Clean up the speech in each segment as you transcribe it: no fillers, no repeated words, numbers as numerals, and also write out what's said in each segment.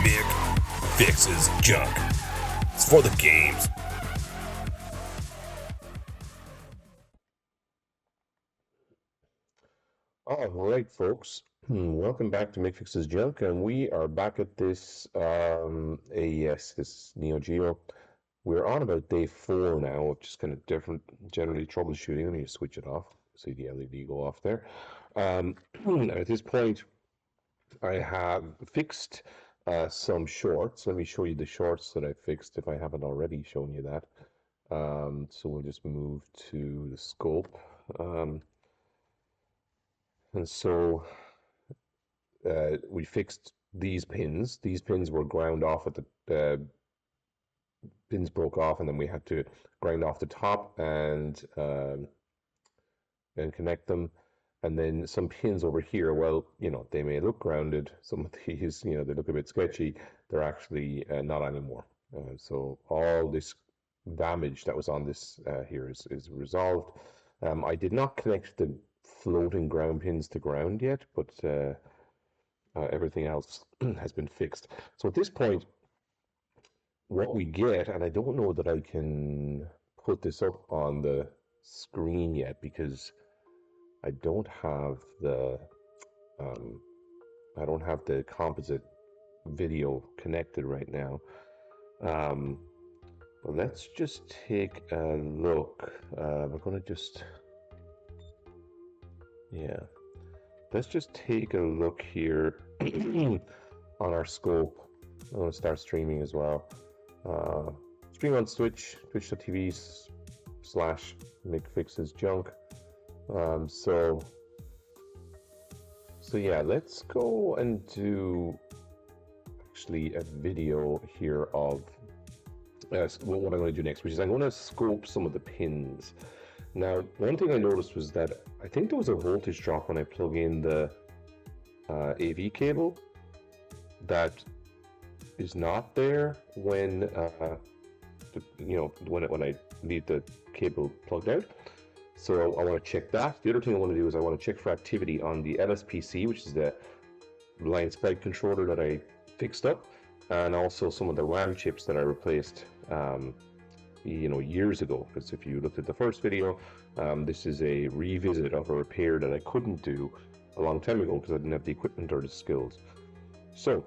Mick fixes junk. It's for the games. All right, folks. Welcome back to Mick Fixes Junk, and we are back at this AES, this Neo Geo. We're on about day 4 now, which is kind of different, generally troubleshooting. Let me just switch it off. See the LED go off there. At this point, I have fixed some shorts. Let me show you the shorts that I fixed if I haven't already shown you that. So we'll just move to the scope. And so we fixed these pins. These pins were ground off at the pins broke off, and then we had to grind off the top and connect them. And then some pins over here, well, you know, they may look grounded. Some of these, you know, they look a bit sketchy. They're actually not anymore. So all this damage that was on this here is resolved. I did not connect the floating ground pins to ground yet, but everything else has been fixed. So at this point, what we get, and I don't know that I can put this up on the screen yet because I don't have the composite video connected right now. But let's just take a look. We're gonna just, yeah, let's just take a look here on our scope. I'm gonna start streaming as well. Stream on Twitch, twitch.tv/MickFixesJunk. So yeah, let's go and do actually a video here of what I'm going to do next, which is I'm going to scope some of the pins. Now, one thing I noticed was that I think there was a voltage drop when I plug in the AV cable that is not there when when I need the cable plugged out. So I want to check that. The other thing I want to do is I want to check for activity on the LSPC, which is the line spike controller that I fixed up, and also some of the RAM chips that I replaced years ago. Because if you looked at the first video, this is a revisit of a repair that I couldn't do a long time ago because I didn't have the equipment or the skills. So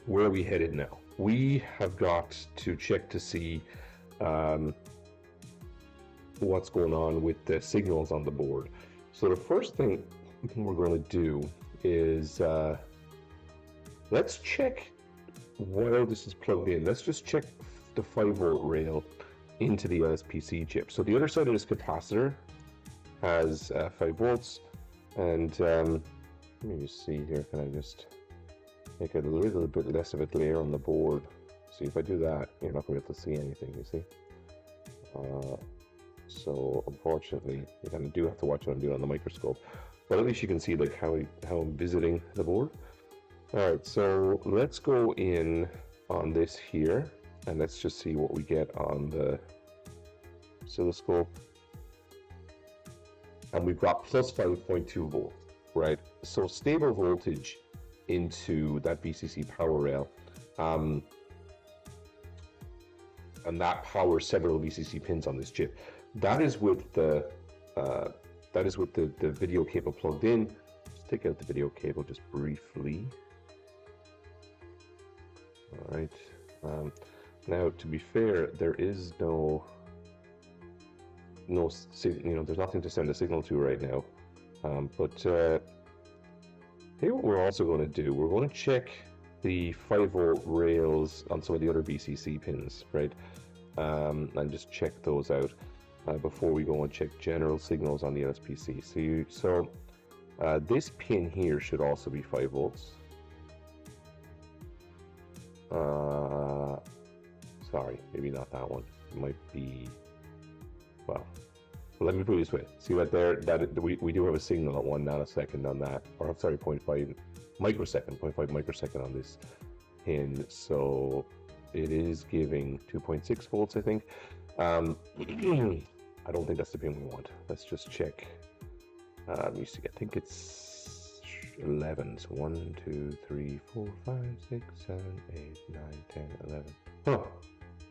where are we headed now? We have got to check to see what's going on with the signals on the board. So the first thing we're going to do is let's check where this is plugged in. Let's just check the 5-volt rail into the LSPC chip. So the other side of this capacitor has 5 volts, and let me just see here. Can I just make it a little bit less of a glare on the board? See, if I do that, you're not going to be able to see anything, you see? So unfortunately, you kind of do have to watch what I'm doing on the microscope, but at least you can see like how I'm visiting the board. All right, so let's go in on this here, and let's just see what we get on the oscilloscope. And we've got plus 5.2 volts, right? So stable voltage into that BCC power rail, and that powers several BCC pins on this chip. That is with the video cable plugged in. Let's take out the video cable just briefly. All right. Now, to be fair, there is there's nothing to send a signal to right now. But here, what we're also going to do, we're going to check the 5-volt rails on some of the other BCC pins, right? And just check those out before we go and check general signals on the LSPC. So this pin here should also be 5 volts. Sorry, maybe not that one. It might be, well, let me put it this way. See right there, we do have a signal at 1 nanosecond on that, or I'm sorry, 0.5 microsecond on this pin. So it is giving 2.6 volts, I think. I don't think that's the pin we want. Let's just check. Let me see. I think it's 11. So 1, 2, 3, 4, 5, 6, 7, 8, 9, 10, 11. Huh.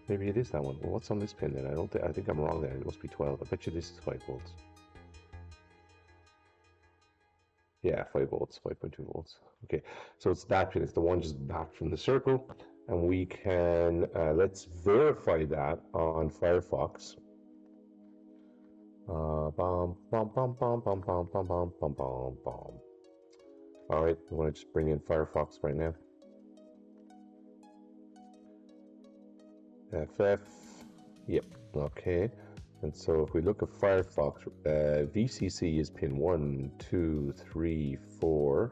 Maybe it is that one. Well, what's on this pin then? I think I'm wrong there. It must be 12. I bet you this is 5 volts. Yeah, 5 volts, 5.2 volts. Okay, so it's that pin. It's the one just back from the circle. And we can, let's verify that on Firefox. Bum, bum, bum, bum, bum, bum, bum, bum, bum, bum, bum. All right, I'm going to just bring in Firefox right now. FF, yep, okay. And so if we look at Firefox, VCC is pin 1, 2, 3, 4.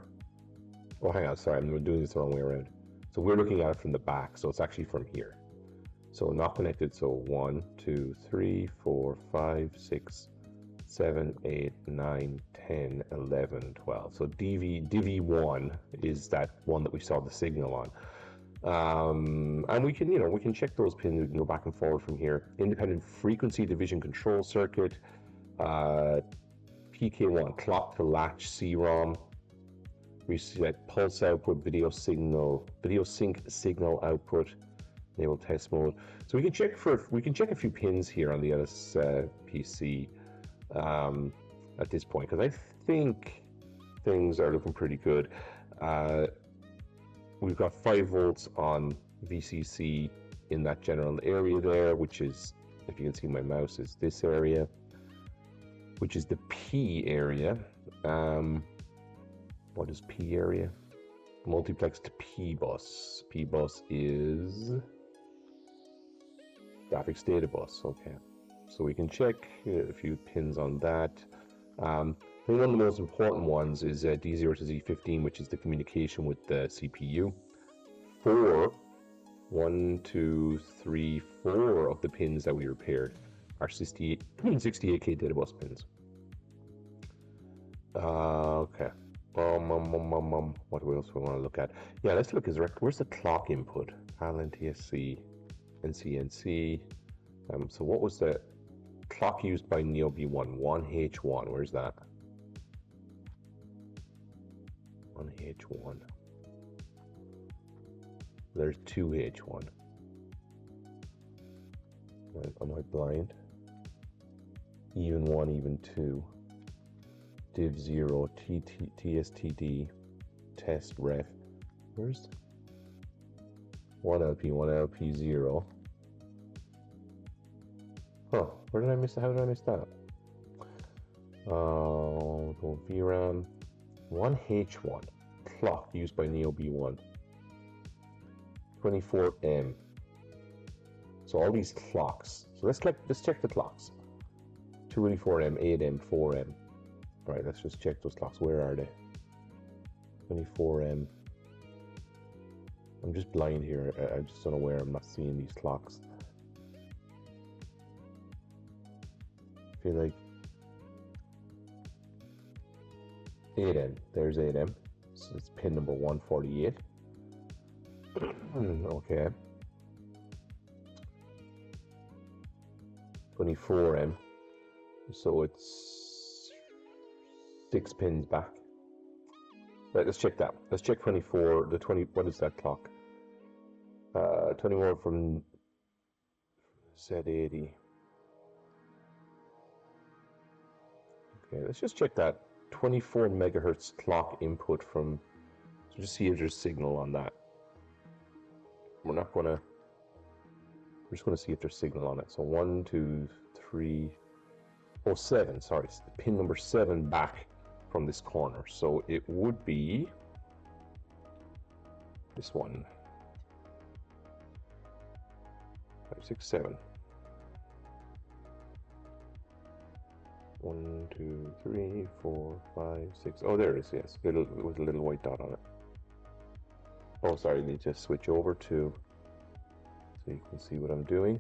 Oh, hang on, sorry, I'm doing this the wrong way around. So we're looking at it from the back, so it's actually from here. So not connected, so 1, 2, 3, 4, 5, 6, 7, 8, 9, 10, 11, 12. So DV1 is that one that we saw the signal on. And we can check those pins. We can go back and forward from here. Independent frequency division control circuit, PK1 clock to latch CROM, reset pulse output, video sync signal output, enable test mode. So we can check a few pins here on the LSPC at this point, because I think things are looking pretty good. We've got 5 volts on VCC in that general area there, which is, if you can see my mouse, is this area, which is the P area. What is P area? Multiplex to P bus. P bus is graphics data bus. Okay, so we can check a few pins on that. I think one of the most important ones is D0 to Z15, which is the communication with the CPU. 1, 2, 3, 4 of the pins that we repaired are 68K data bus pins. Okay. What else do we want to look at? Yeah, let's look. Where's the clock input? HAL, NTSC, NCNC. So what was the clock used by NeoB1? 1H1. Where's that? 1H1. There's 2H1. Am I blind? Even 1, even 2. Div 0, TSTD, test ref. Where's 1LP, 1LP0? Huh, where did I miss that? How did I miss that? VRAM, 1H1, clock used by NeoB1. 24M. So all these clocks. So let's check the clocks. 24M, 8M, 4M. All right, let's just check those clocks. Where are they? 24M. I'm just blind here. I just don't know where. I'm not seeing these clocks. I feel like 8M. There's 8M. So it's pin number 148. Okay. 24M. So it's 6 pins back. Right, let's check that. Let's check 24. The 20. What is that clock? 21 from Z80. Okay, let's just check that 24 megahertz clock input from. So just see if there's signal on that. We're just gonna see if there's signal on it. So 1, 2, 3, 7. Sorry, it's the pin number 7 back from this corner. So it would be this one. 5, 6, 7. 1, 2, 3, 4, 5, 6. Oh, there it is. Yes, with a little white dot on it. Oh, sorry. I need to switch over to so you can see what I'm doing.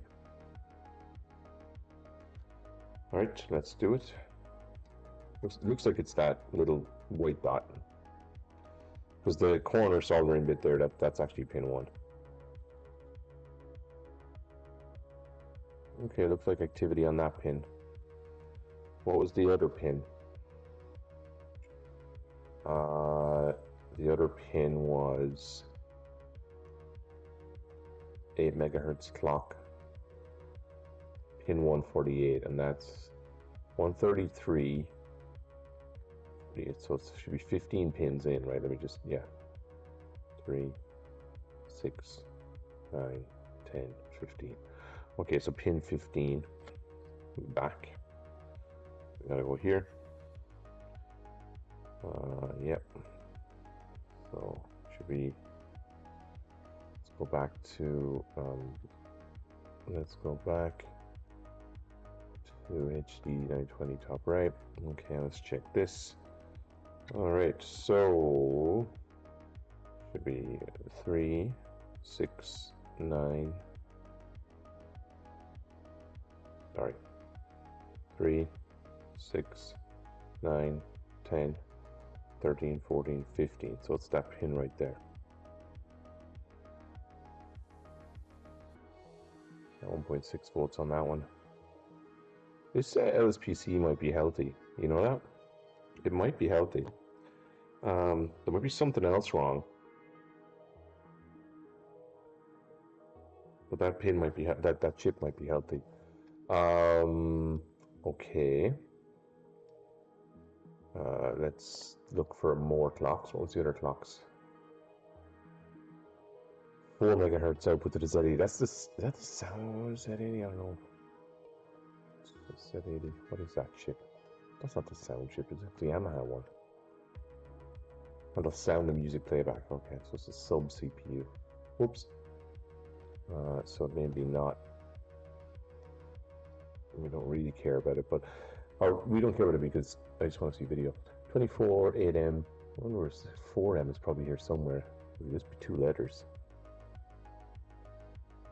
All right, let's do it. Looks like it's that little white dot, because the corner soldering bit there, that's actually pin 1. Okay, looks like activity on that pin. What was the other pin? The other pin was 8 megahertz clock, pin 148, and that's 133. So it should be 15 pins in, right? Let me just, yeah. 3, 6, 9, 10, 15. Okay, so pin 15, back. We gotta go here. Yep. So should be, let's go back to, HD 920 top right. Okay, let's check this. All right, so should be 3, 6, 9. Sorry. 3, 6, 9, 10, 13, 14, 15. So it's that pin right there. 1.6 volts on that one. This LSPC might be healthy. You know that? It might be healthy. There might be something else wrong. But that pin might be, that chip might be healthy. Okay. Let's look for more clocks. What was the other clocks? 4 megahertz output to the Z80. That's the sound Z80. I don't know. Z80. What is that chip? That's not the sound chip. It's the Yamaha one. Oh, the sound and music playback. Okay, so it's a sub CPU. Whoops. So maybe not. We don't really care about it, but we don't care about it because I just want to see video. 24 8M. I wonder where 4M is probably here somewhere. It would just be 2 letters.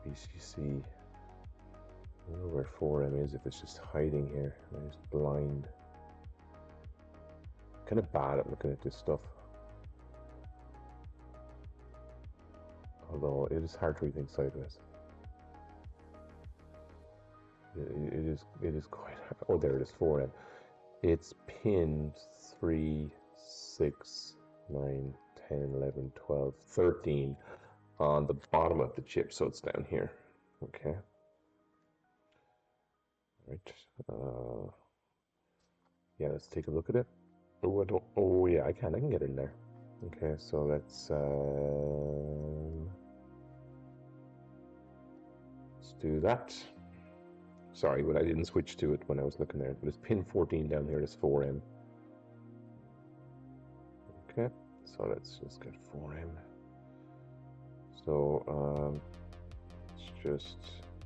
BCC. I don't know where 4M is, if it's just hiding here. I'm just blind. Kind of bad at looking at this stuff. Although it is hard to read things sideways. It is quite hard. Oh, there it is, 4M. It's pin 3, 6, 9, 10, 11, 12, 13 on the bottom of the chip, so it's down here. Okay. Right. Yeah, let's take a look at it. Oh, I don't. Oh, yeah, I can get in there. Okay, so let's do that. Sorry, but I didn't switch to it when I was looking there. But it's pin 14 down here. It's 4M. Okay, so let's just get 4M. So it's just,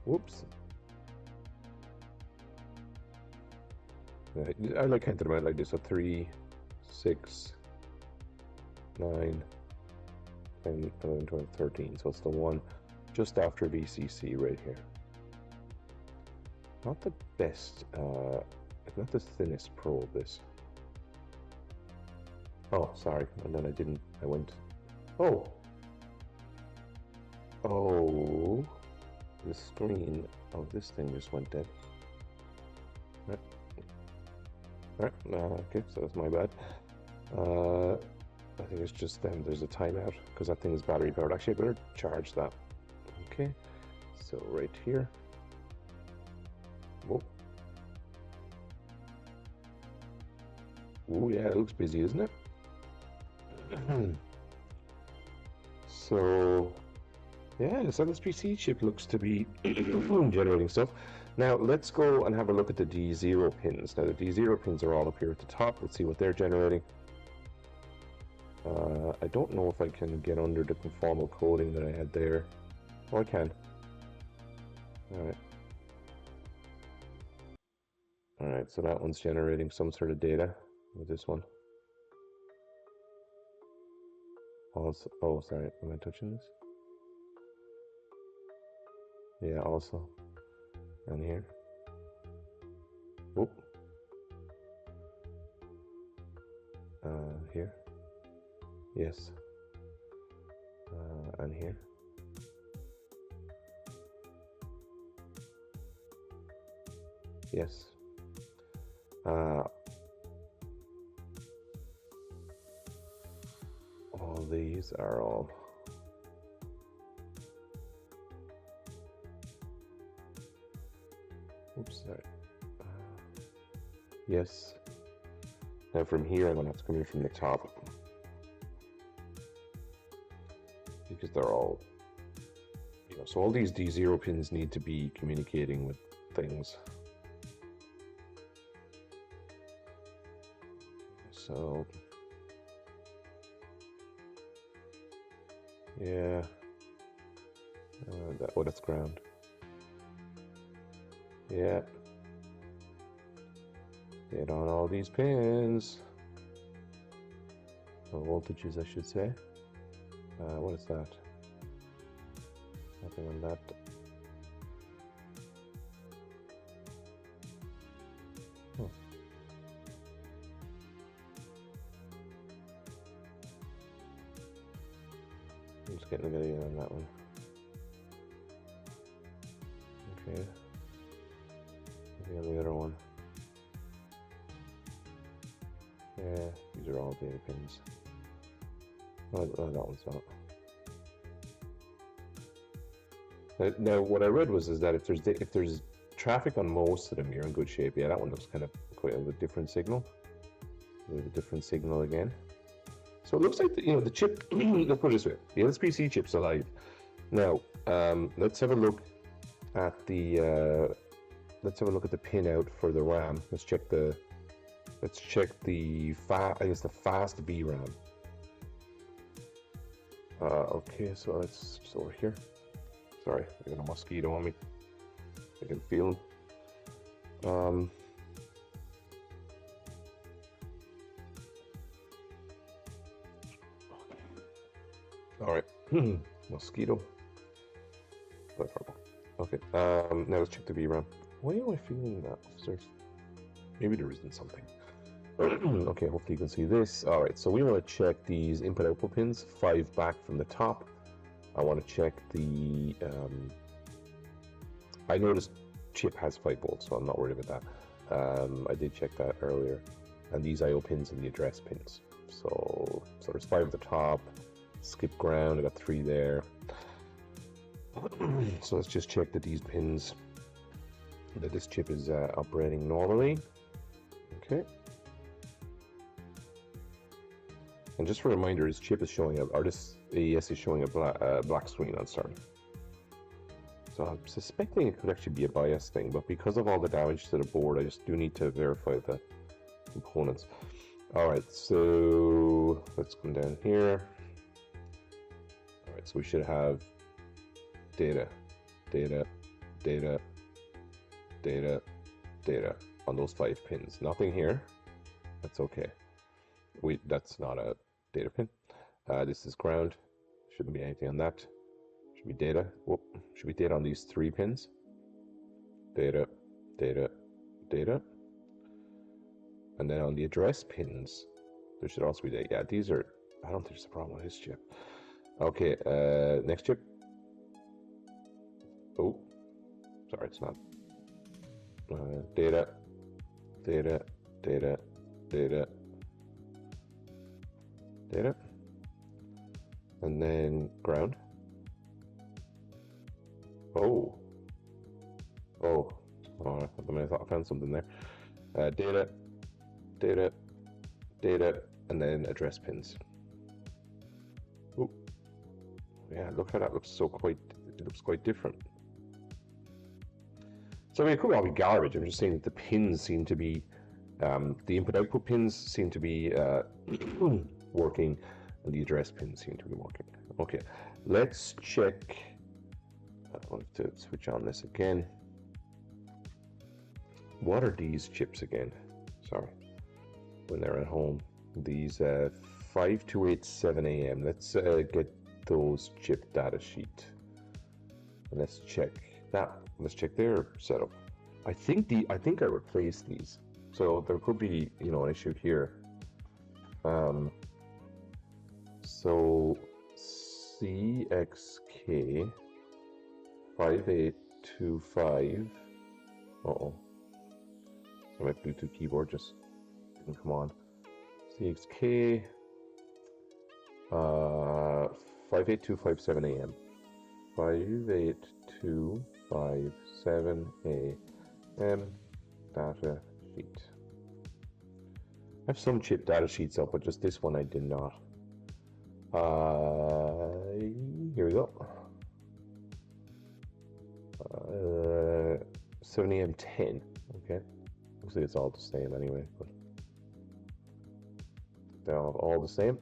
whoops. I like counting them out like this. So 3, 6, 9, 10, 11, 12, 13. So it's the one just after VCC right here. Not the best, not the thinnest probe, this. Oh, sorry, and then I went, oh, the screen of this thing just went dead. Right, okay, so that's my bad. I think it's just there's a timeout, because that thing is battery powered. Actually, I better charge that. Okay, so right here. Whoa. Oh yeah, it looks busy, isn't it? So yeah, this LSPC chip looks to be generating stuff. Now let's go and have a look at the D0 pins. Now the D0 pins are all up here at the top. Let's see what they're generating. I don't know if I can get under the conformal coding that I had there. Oh, I can. Alright. Alright, so that one's generating some sort of data with this one. Also, oh, sorry, am I touching this? Yeah, also. And here. Oh. Here. Yes. And here. Yes. these are all. Oops, sorry. Yes. Now from here, I'm going to have to come in from the top. Because they're all, you know, so all these D0 pins need to be communicating with things. So, yeah. That's ground. Yeah. Get on all these pins. Or voltages, I should say. What is that? Nothing on that. Oh. I'm just getting a video on that one. Okay. Maybe on the other one. Yeah, these are all data pins. Oh, that one's not. Now, what I read was that if there's traffic on most of them, you're in good shape. Yeah, that one looks kind of quite a different signal. A different signal again. So it looks like the chip. Let's put it this way: the LSPC chip's alive. Now, let's have a look at the pinout for the RAM. Let's check the fast VRAM. Okay, so it's just over here. Sorry, I got a mosquito on me. I can feel him. All right, mosquito. Okay. Now let's check the VRAM. Why am I feeling that? Maybe there isn't something. Okay, hopefully you can see this. All right, so we want to check these input-output pins, 5 back from the top. I want to check the. I know this chip has 5 volts, so I'm not worried about that. I did check that earlier, and these I/O pins and the address pins. So there's 5 at the top. Skip ground. I got 3 there. So let's just check that these pins, that this chip is operating normally. Okay. And just for a reminder, this chip is showing up, or this AES is showing a black screen on start. So I'm suspecting it could actually be a BIOS thing, but because of all the damage to the board, I just do need to verify the components. All right, so let's come down here. All right, so we should have data on those 5 pins. Nothing here. That's okay. That's not a data pin. This is ground. Shouldn't be anything on that. Should be data. Whoop. Should be data on these 3 pins. Data. And then on the address pins, there should also be data. Yeah, these are. I don't think there's a problem with this chip. Okay. Next chip. Oh, sorry, it's not. Data, and then ground. Oh, I mean, I thought I found something there. Data, and then address pins. Oh, yeah, look how that looks. It looks quite different. So I mean, it could all be garbage. I'm just saying that the pins seem to be, the input-output pins seem to be working, and the address pins seem to be working. Okay, let's check. I'll have to switch on this again. What are these chips again? Sorry, when they're at home. These 5287AM. Let's get those chip data sheet. And let's check that. Let's check their setup. I think I replaced these, so there could be an issue here. So CXK 5825. My Bluetooth keyboard just didn't come on. CXK 58257 AM. 58257 AM data sheet. I have some chip data sheets up, but just this one I did not. Here we go. 70M10. Okay, looks like it's all the same anyway. But they're all the same.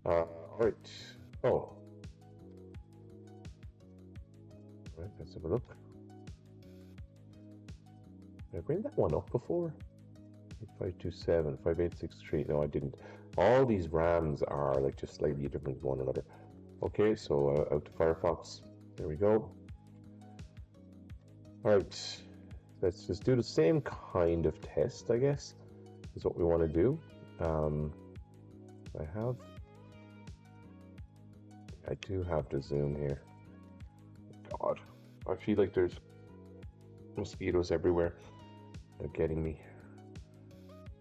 All right. Oh. All right, let's have a look. Did I bring that one up before? 527, 5863. No, I didn't. All these RAMs are like just slightly different from one another. Okay, so out to Firefox. There we go. All right, let's just do the same kind of test, I guess, is what we want to do. I do have the zoom here. God, I feel like there's mosquitoes everywhere. They're getting me.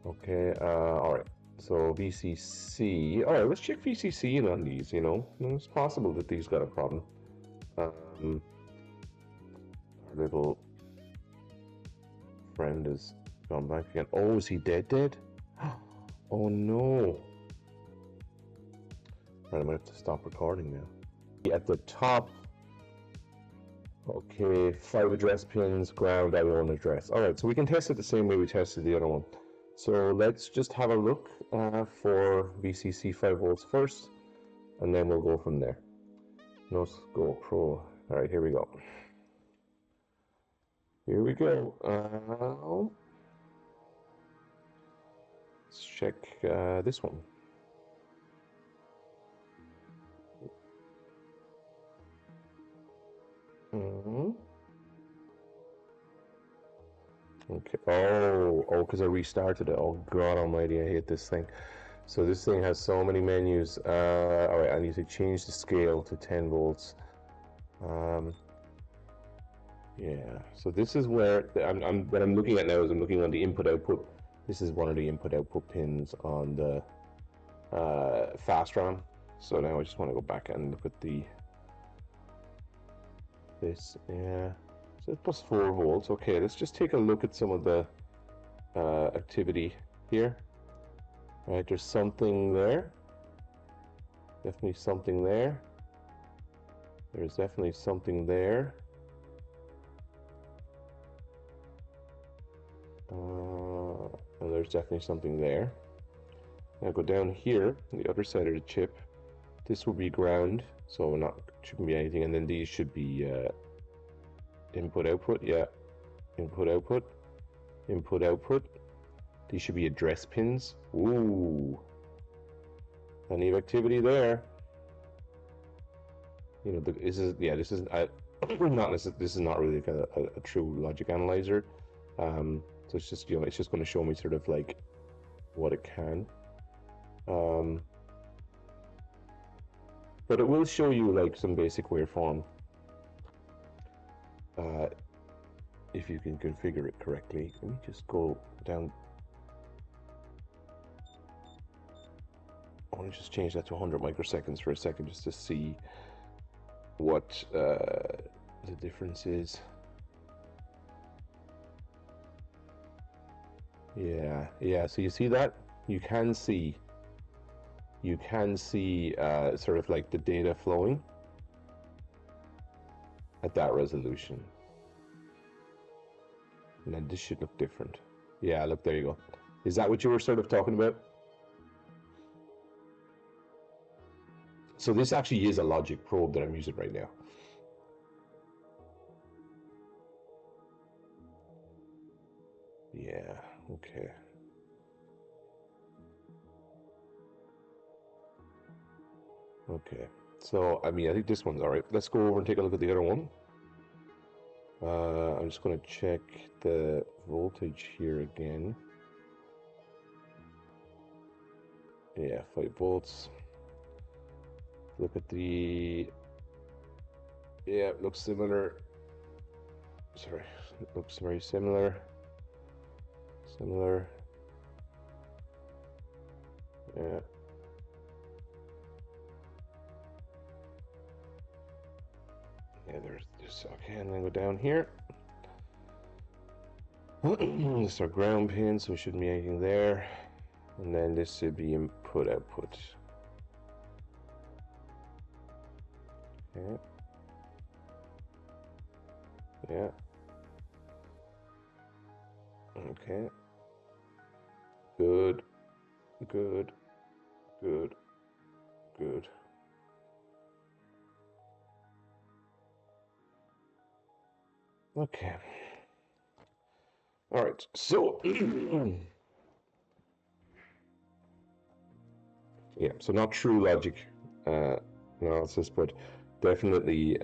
Okay, all right. So VCC. All right, let's check VCC in on these. You know, it's possible that these got a problem. Our little friend has gone back again. Oh, is he dead? Oh no. Right, I might have to stop recording now. At the top. Okay, 5 address pins, ground, I1 address. All right, so we can test it the same way we tested the other one. So let's just have a look for VCC 5 volts first, and then we'll go from there. Oscilloscope Pro. All right, here we go. Here we go. Let's check this one. Okay. Oh, because I restarted it. Oh God Almighty, I hate this thing. So this thing has so many menus. All right, I need to change the scale to 10 volts. Yeah. So this is where what I'm looking at now is I'm looking on the input-output. This is one of the input-output pins on the fast RAM. So now I just want to go back and look at this. Yeah. So it's plus 4 volts. Okay, let's just take a look at some of the activity here. All right, there's something there. Definitely something there. There's definitely something there. And there's definitely something there. Now go down here, on the other side of the chip. This will be ground, so shouldn't be anything. And then these should be input output. Yeah, input output, input output. These should be address pins. Ooh, plenty of activity there. You know, this is this is not really like a true logic analyzer. So it's just it's just going to show me sort of like what it can. But it will show you like some basic waveform. If you can configure it correctly. Let me just go down. I want to just change that to 100 microseconds for a second just to see what the difference is. Yeah, so you see that? You can see sort of like the data flowing at that resolution. And then this should look different. Yeah, look, there you go. Is that what you were sort of talking about? So this actually is a logic probe that I'm using right now. Yeah, okay. Okay, so I mean, I think this one's all right. Let's go over and take a look at the other one. I'm just going to check the voltage here again. Yeah, 5 volts. Look at the... Yeah, it looks similar. Sorry, it looks very similar. Yeah. Yeah, there's this. Okay, and then go down here. This is our ground pin, so we shouldn't be anything there. And then this should be input output. Okay. Yeah. Okay. Good. Good. Good. Good. Okay. All right. So yeah, so not true logic analysis, but definitely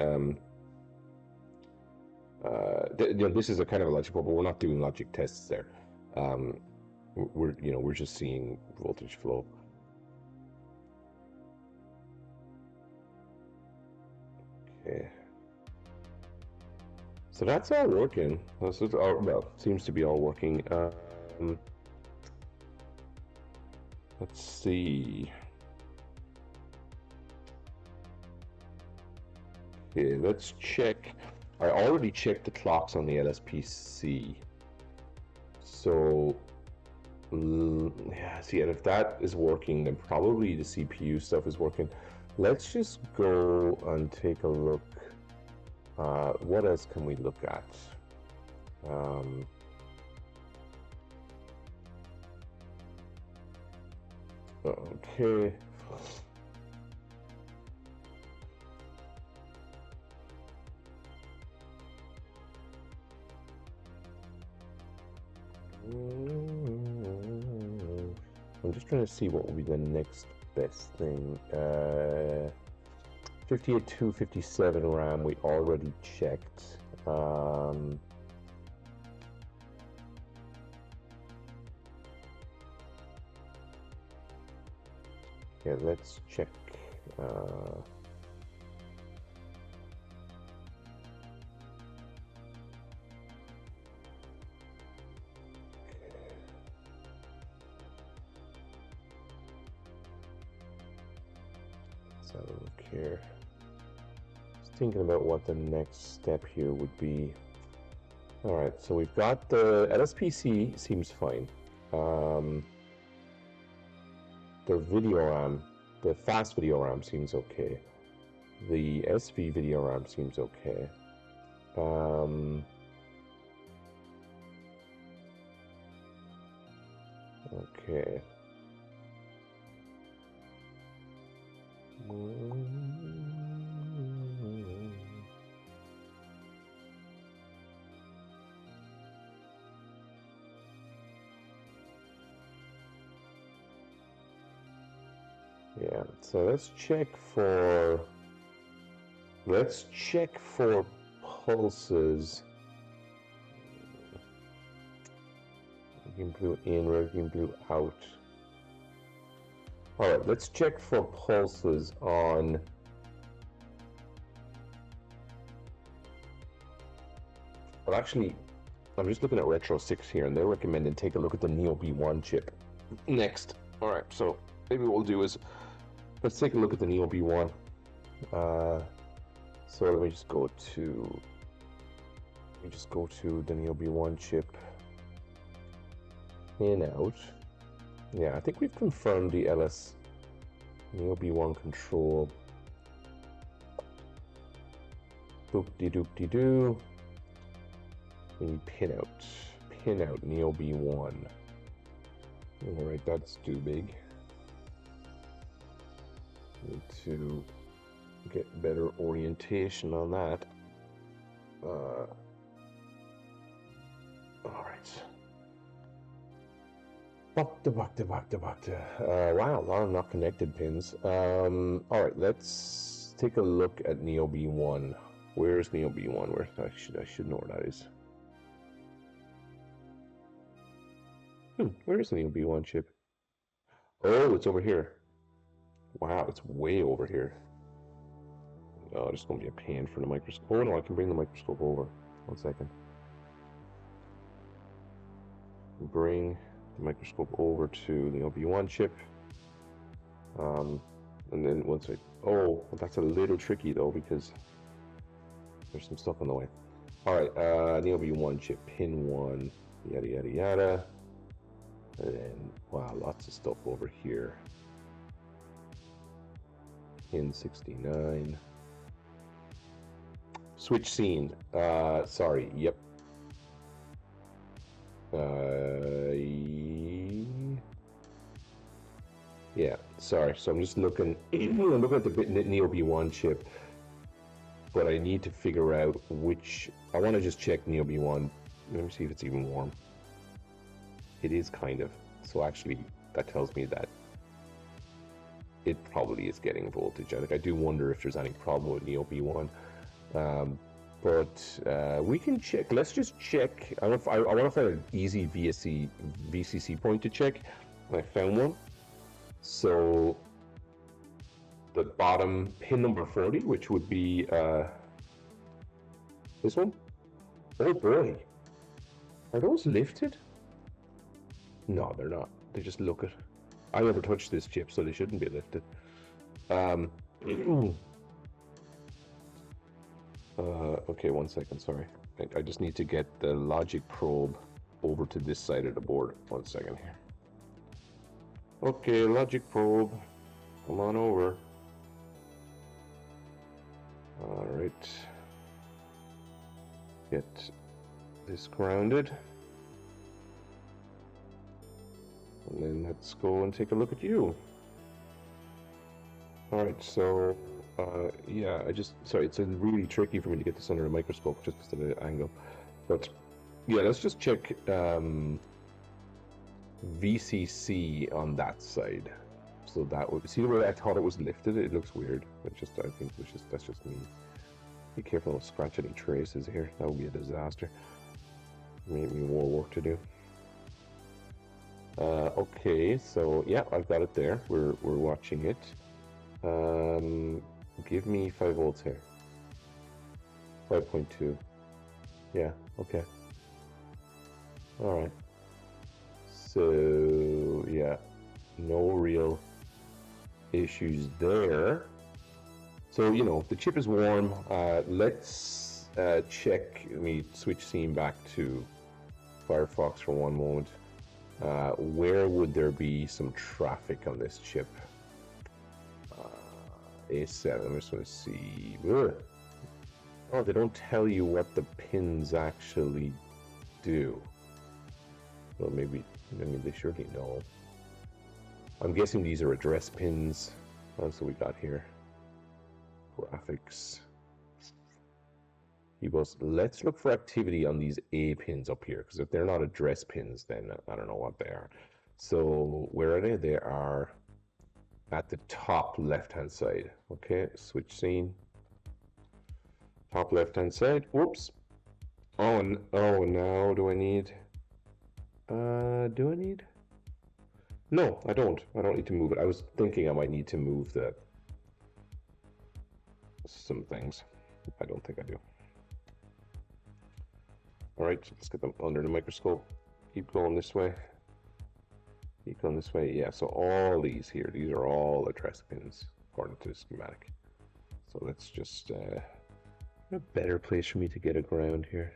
this is a kind of a logic, but we're not doing logic tests there. We're just seeing voltage flow. Okay. So that's all working. This is all, well, seems to be all working. Let's see. Okay, let's check. I already checked the clocks on the LSPC. So, yeah, see, and if that is working, then probably the CPU stuff is working. Let's just go and take a look. What else can we look at? Okay. I'm just trying to see what will be the next best thing. 58-257 RAM we already checked. Yeah, let's check. Let's have a look here. Just thinking about what the next step here would be. All right, so we've got the LSPC seems fine. The video RAM, the fast video RAM seems okay. The SV video RAM seems okay. Okay. Yeah, so let's check for pulses. Working blue in, working blue out. All right, let's check for pulses on. Well, actually, I'm just looking at Retro 6 here, and they're recommending take a look at the Neo B1 chip next. All right, so maybe what we'll do is let's take a look at the Neo B1. So let me just go to the Neo B1 chip. In out. Yeah, I think we've confirmed the Neo B1 control. Boop-de-doop-de-doo. And pin out Neo B1. Alright, that's too big. Need to get better orientation on that. Alright. Wow, a lot of not connected pins. Alright, let's take a look at Neo B1. Where's Neo B1? Where I should know where that is. Where is the Neo B1 chip? Oh, it's over here. Wow, it's way over here. Oh, there's gonna be a pan for the microscope. Oh no, I can bring the microscope over. 1 second. Bring the microscope over to the OB1 chip. And then once oh, well, that's a little tricky though, because There's some stuff on the way. All right, Neo B1 chip, pin 1, yada yada yada. And then, wow, lots of stuff over here. Pin 69. Switch scene. Sorry, yep. Yeah, sorry. So I'm just looking, I'm looking at the Neo B1 chip, but I need to figure out which. I want to just check Neo B1. Let me see if it's even warm. It is kind of. So actually, that tells me that it probably is getting voltage. I do wonder if there's any problem with Neo B1. But we can check. Let's just check. I want to find an easy VCC point to check. I found one. So the bottom pin number 40, which would be this one. Oh boy, are those lifted? No, they're not. They just look it. I never touched this chip, so they shouldn't be lifted. Okay, 1 second, sorry. I just need to get the logic probe over to this side of the board. 1 second here. Okay, logic probe, come on over. All right. Get this grounded. And then let's go and take a look at you. All right, so yeah, sorry, it's really tricky for me to get this under a microscope just because of the angle. But yeah, let's just check VCC on that side. So that would, see the way I thought it was lifted? It looks weird. I think that's just me. Be careful, don't scratch any traces here. That would be a disaster. Maybe more work to do. Okay, so yeah, I've got it there. We're watching it. Give me 5 volts here. 5.2. Yeah, okay. All right. So yeah, no real issues there. So, you know, the chip is warm. Let's check. Let me switch scene back to Firefox for one moment. Where would there be some traffic on this chip? A7, I'm just going to see. Ugh. Oh, they don't tell you what the pins actually do. Well, maybe, I mean, they surely know. I'm guessing these are address pins. That's what we got here. Graphics. Let's look for activity on these A pins up here, because if they're not address pins, then I don't know what they are. So where are they? They are at the top left-hand side. Okay, switch scene. Top left-hand side. Whoops. Oh, now do I need? Do I need? No, I don't. I don't need to move it. I was thinking I might need to move some things. I don't think I do. All right, let's get them under the microscope. Keep going this way. Keep going this way. Yeah, so all these here, these are all address pins according to the schematic. So let's just a better place for me to get a ground here.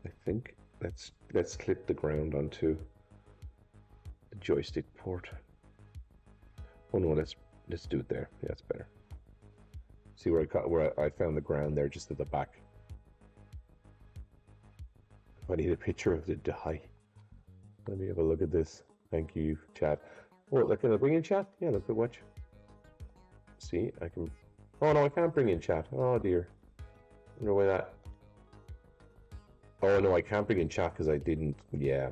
I think let's clip the ground onto the joystick port. Oh no, let's do it there. Yeah, that's better. See where I found the ground there, just at the back. I need a picture of the die. Let me have a look at this. Thank you, chat. Oh, look, can I bring in chat? Yeah, look at watch. See, I can. Oh no, I can't bring in chat. Oh dear. I wonder why that. Oh no, I can't bring in chat because I didn't. Yeah,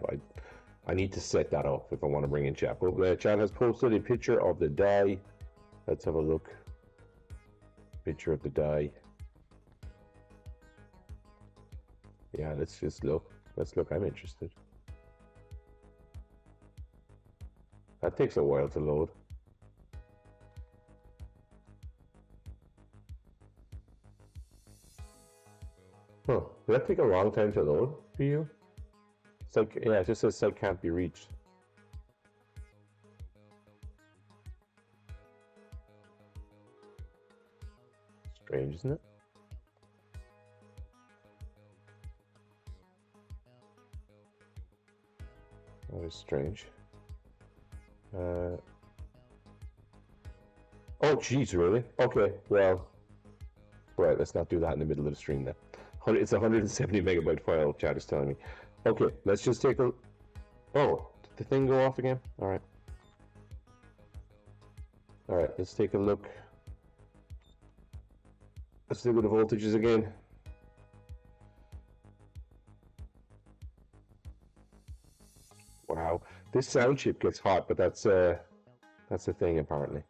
I need to set that up if I want to bring in chat. But chat has posted a picture of the die. Let's have a look. Picture of the die. Yeah, let's just look. Let's look. I'm interested. That takes a while to load. Huh. Did that take a long time to load for you? It's like, yeah, it just says site can't be reached. Strange, isn't it? That is strange. Oh, geez, really? Okay, well, right, let's not do that in the middle of the stream then. It's a 170 megabyte file, chat is telling me. Okay, let's just take a... Oh, did the thing go off again? All right. All right, let's take a look. Let's look at the voltages again. Wow, this sound chip gets hot, but that's a thing apparently.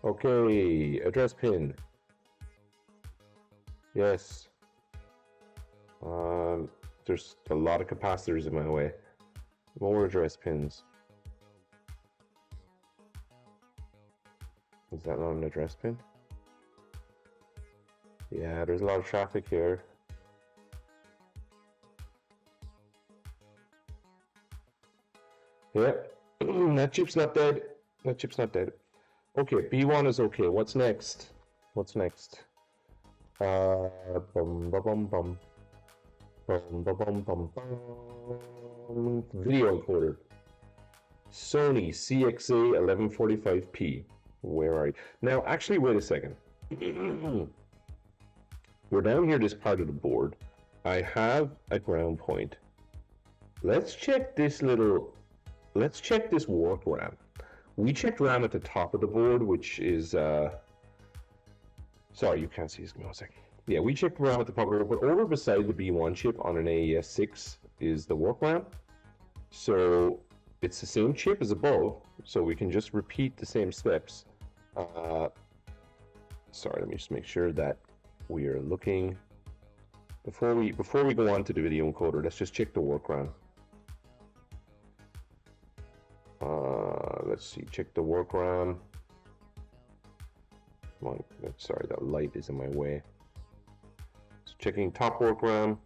Okay, address pin. Yes. There's a lot of capacitors in my way. More address pins. Is that not an address pin? Yeah, there's a lot of traffic here. Yep, that chip's not dead. That chip's not dead. Okay, B1 is okay. What's next? What's next? Bum bum bum bum. Bum bum bum bum bum. Video encoder. Sony CXA1145P. Where are you? Now, actually, wait a second. We're down here, this part of the board. I have a ground point. Let's check this little... Let's check this warp RAM. We checked RAM at the top of the board, which is... Sorry, you can't see his music. Yeah, we checked RAM at the top of the board, but over beside the B1 chip on an AES6 is the warp RAM. So it's the same chip as above, so we can just repeat the same steps. Sorry, let me just make sure that we are looking... Before we go on to the video encoder, let's just check the warp RAM. Let's see, check the work RAM. Come on, sorry, that light is in my way. So checking top work RAM.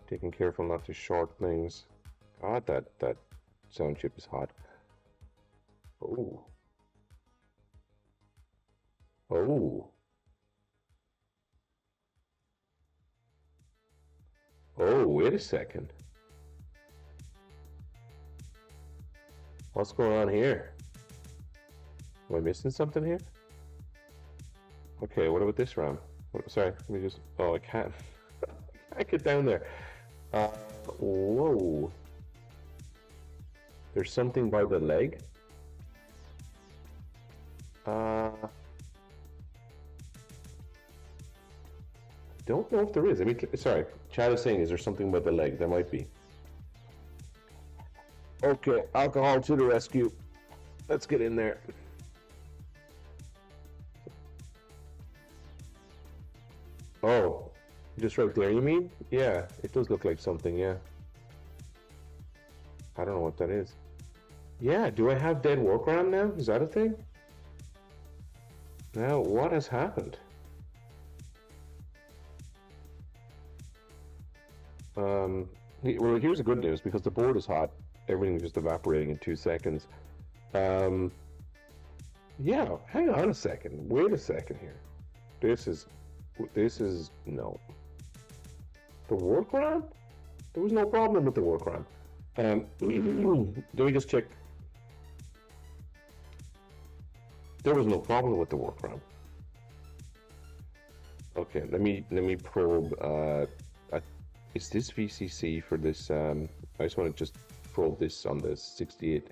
Taking careful not to short things. God, that sound chip is hot. Oh. Oh. Oh, wait a second. What's going on here? Am I missing something here? Okay, what about this RAM? Sorry, let me just... Oh, I can't... I can't get down there. Whoa. There's something by the leg? Don't know if there is. I mean, sorry, Chad is saying, is there something by the leg? There might be. Okay, alcohol to the rescue. Let's get in there. Oh, just right there, you mean? Yeah, it does look like something, yeah. I don't know what that is. Yeah, do I have dead work RAM now? Is that a thing? Now, what has happened? Well, here's the good news, because the board is hot. Everything's just evaporating in 2 seconds. Yeah, hang on a second. Wait a second here. This is no. The work RAM? There was no problem with the work RAM. Do we just check? There was no problem with the work RAM. Okay, let me probe. Is this VCC for this? I just want to just probe this on the 68.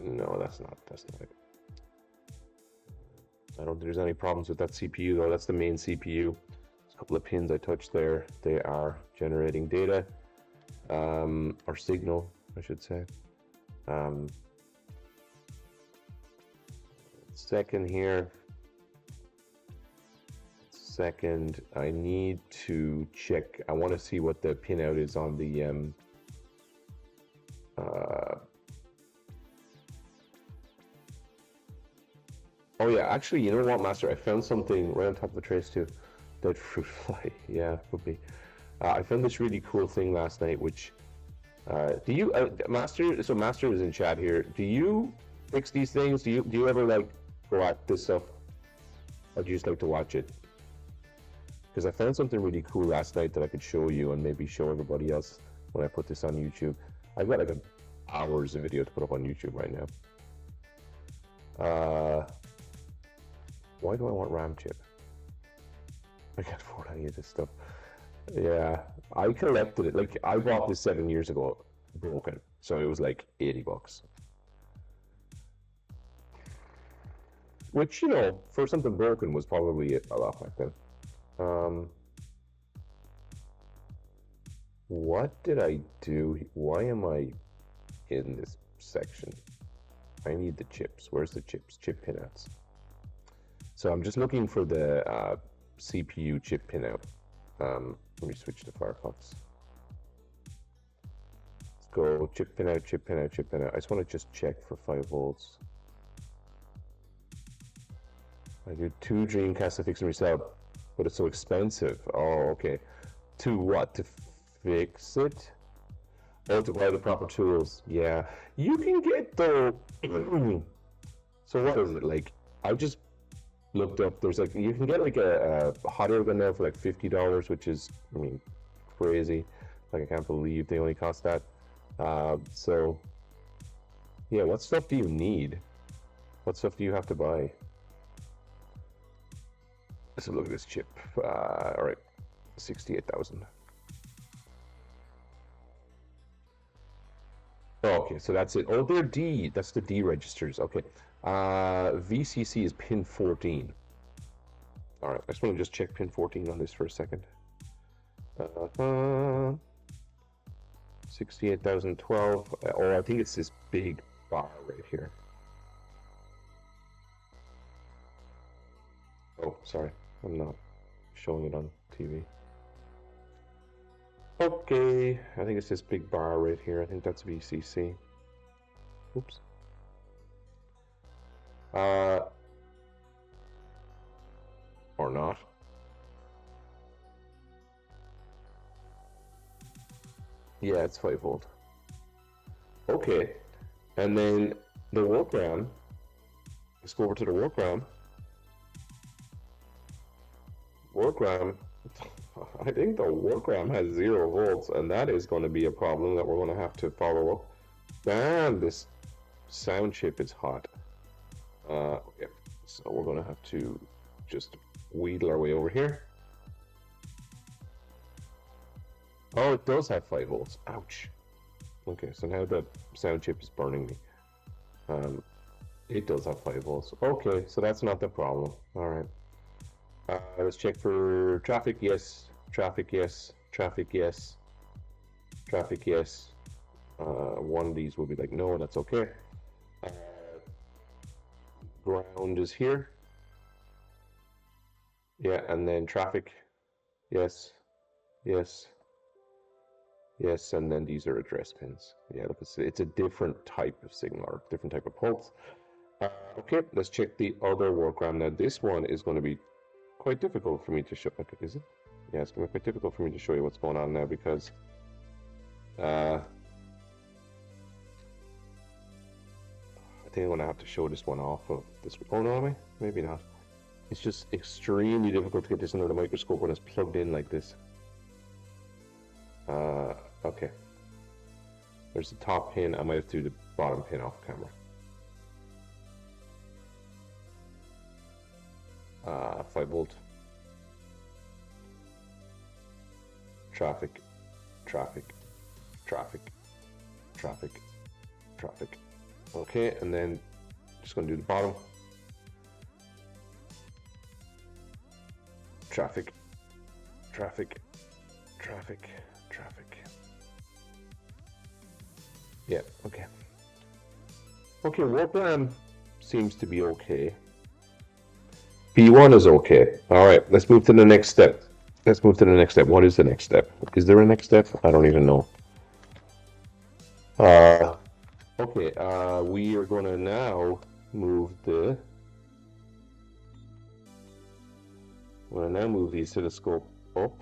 No, that's not it. I don't think there's any problems with that CPU though. That's the main CPU. There's a couple of pins I touched there. They are generating data, or signal, I should say. Second here. Second, I need to check. I want to see what the pinout is on the oh yeah, actually, you know what, Master? I found something right on top of the trace too. Dead fruit fly. Yeah, would be. I found this really cool thing last night, which do you Master? So Master is in chat here. Do you fix these things? Do you ever like go at this stuff, or do you just like to watch it? Because I found something really cool last night that I could show you and maybe show everybody else when I put this on YouTube. I've got like hours of video to put up on YouTube right now. Why do I want RAM chip? I can't afford any of this stuff. Yeah, I collected it. Like, I bought this 7 years ago, broken. So it was like 80 bucks. Which, you know, for something broken was probably a lot back then. What did I do? Why am I in this section? I need the chips. Where's the chips? Chip pinouts. So I'm just looking for the CPU chip pinout. Let me switch to Firefox. Let's go chip pinout, chip pinout, chip pinout. I just want to just check for 5 volts. I do 2 Dreamcast to fix and resell, but it's so expensive. Oh, okay. To what? To fix it? Oh, to buy the proper tools. Yeah. You can get the... So what is it? Like, I just looked up, there's like, you can get like a hot air gun now for like $50, which is, I mean, crazy. Like, I can't believe they only cost that. So, yeah, what stuff do you need? What stuff do you have to buy? Let's look at this chip. All right, 68,000. Oh, okay, so that's it. Oh, they're D. That's the D registers. Okay. VCC is pin 14. All right, I just want to just check pin 14 on this for a second. 68,012. Oh, I think it's this big bar right here. Oh, sorry. I'm not showing it on TV. Okay, I think it's this big bar right here. I think that's VCC. Oops. Or not. Yeah, it's 5 volt. Okay, and then the work RAM. Let's go over to the work RAM. Work RAM. I think the work RAM has 0 volts, and that is going to be a problem that we're going to have to follow up. Man, this sound chip is hot. Okay, so we're going to have to just wheedle our way over here. Oh, it does have 5 volts. Ouch. Okay, so now the sound chip is burning me. It does have 5 volts. Okay, so that's not the problem. All right. Let's check for traffic. Yes. Traffic. Yes. Traffic. Yes. Traffic. Yes. One of these will be like, no, that's okay. Ground is here. Yeah, and then traffic. Yes. Yes. Yes, and then these are address pins. Yeah, look, it's a different type of signal or different type of pulse. Okay, let's check the other work RAM. Now, this one is going to be quite difficult for me to show. Okay, is it? Yeah, it's going to be quite difficult for me to show you what's going on now because I think I'm going to have to show this one off of this. Oh no, maybe not. It's just extremely difficult to get this under the microscope when it's plugged in like this. Okay. There's the top pin. I might have to do the bottom pin off camera. 5 volt. Traffic, traffic, traffic, traffic, traffic. Okay, and then just going to do the bottom. Traffic, traffic, traffic, traffic. Yeah, okay. Okay, work RAM seems to be okay. P1 is okay. All right, let's move to the next step. Let's move to the next step. What is the next step? Is there a next step? I don't even know. Okay, we are going to now move the... We're going to now move the oscilloscope up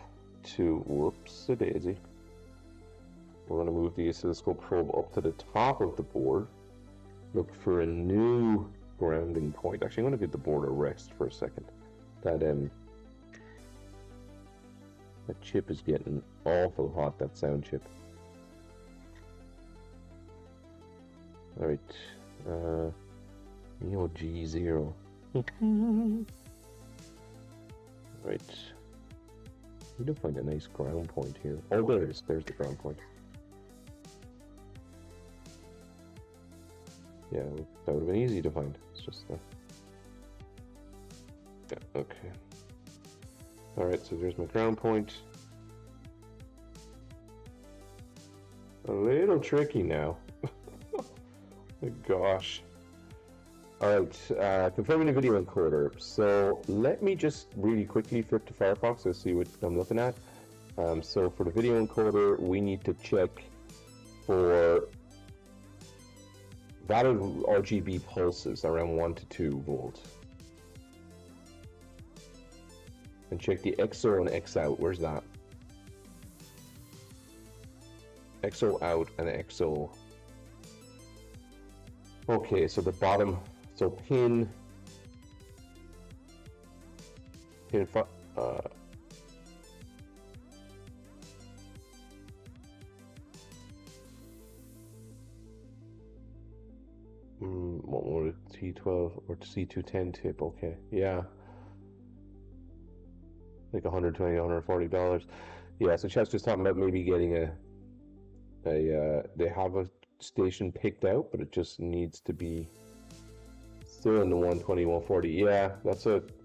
to... Whoops-a-daisy. We're going to move the oscilloscope probe up to the top of the board. Look for a new grounding point. Actually, I'm going to give the board a rest for a second. That chip is getting awful hot, that sound chip. Alright, EOG0. Right. We don't find a nice ground point here. Oh, there it is. There's the ground point. Yeah, that would have been easy to find. It's just yeah, okay. Alright, so there's my ground point. A little tricky now. My gosh. Alright, confirming the video encoder. So let me just really quickly flip to Firefox and see what I'm looking at. So for the video encoder, we need to check for valid RGB pulses around 1 to 2 volts. And check the XO and X out. Where's that? XO out and XO. Okay, so the bottom, so pin 5, what more, T12 or C210 tip, okay, yeah. Like $120, $140. Yeah, so Chad's just talking about maybe getting they have a station picked out, but it just needs to be still in the 120, 140. Yeah,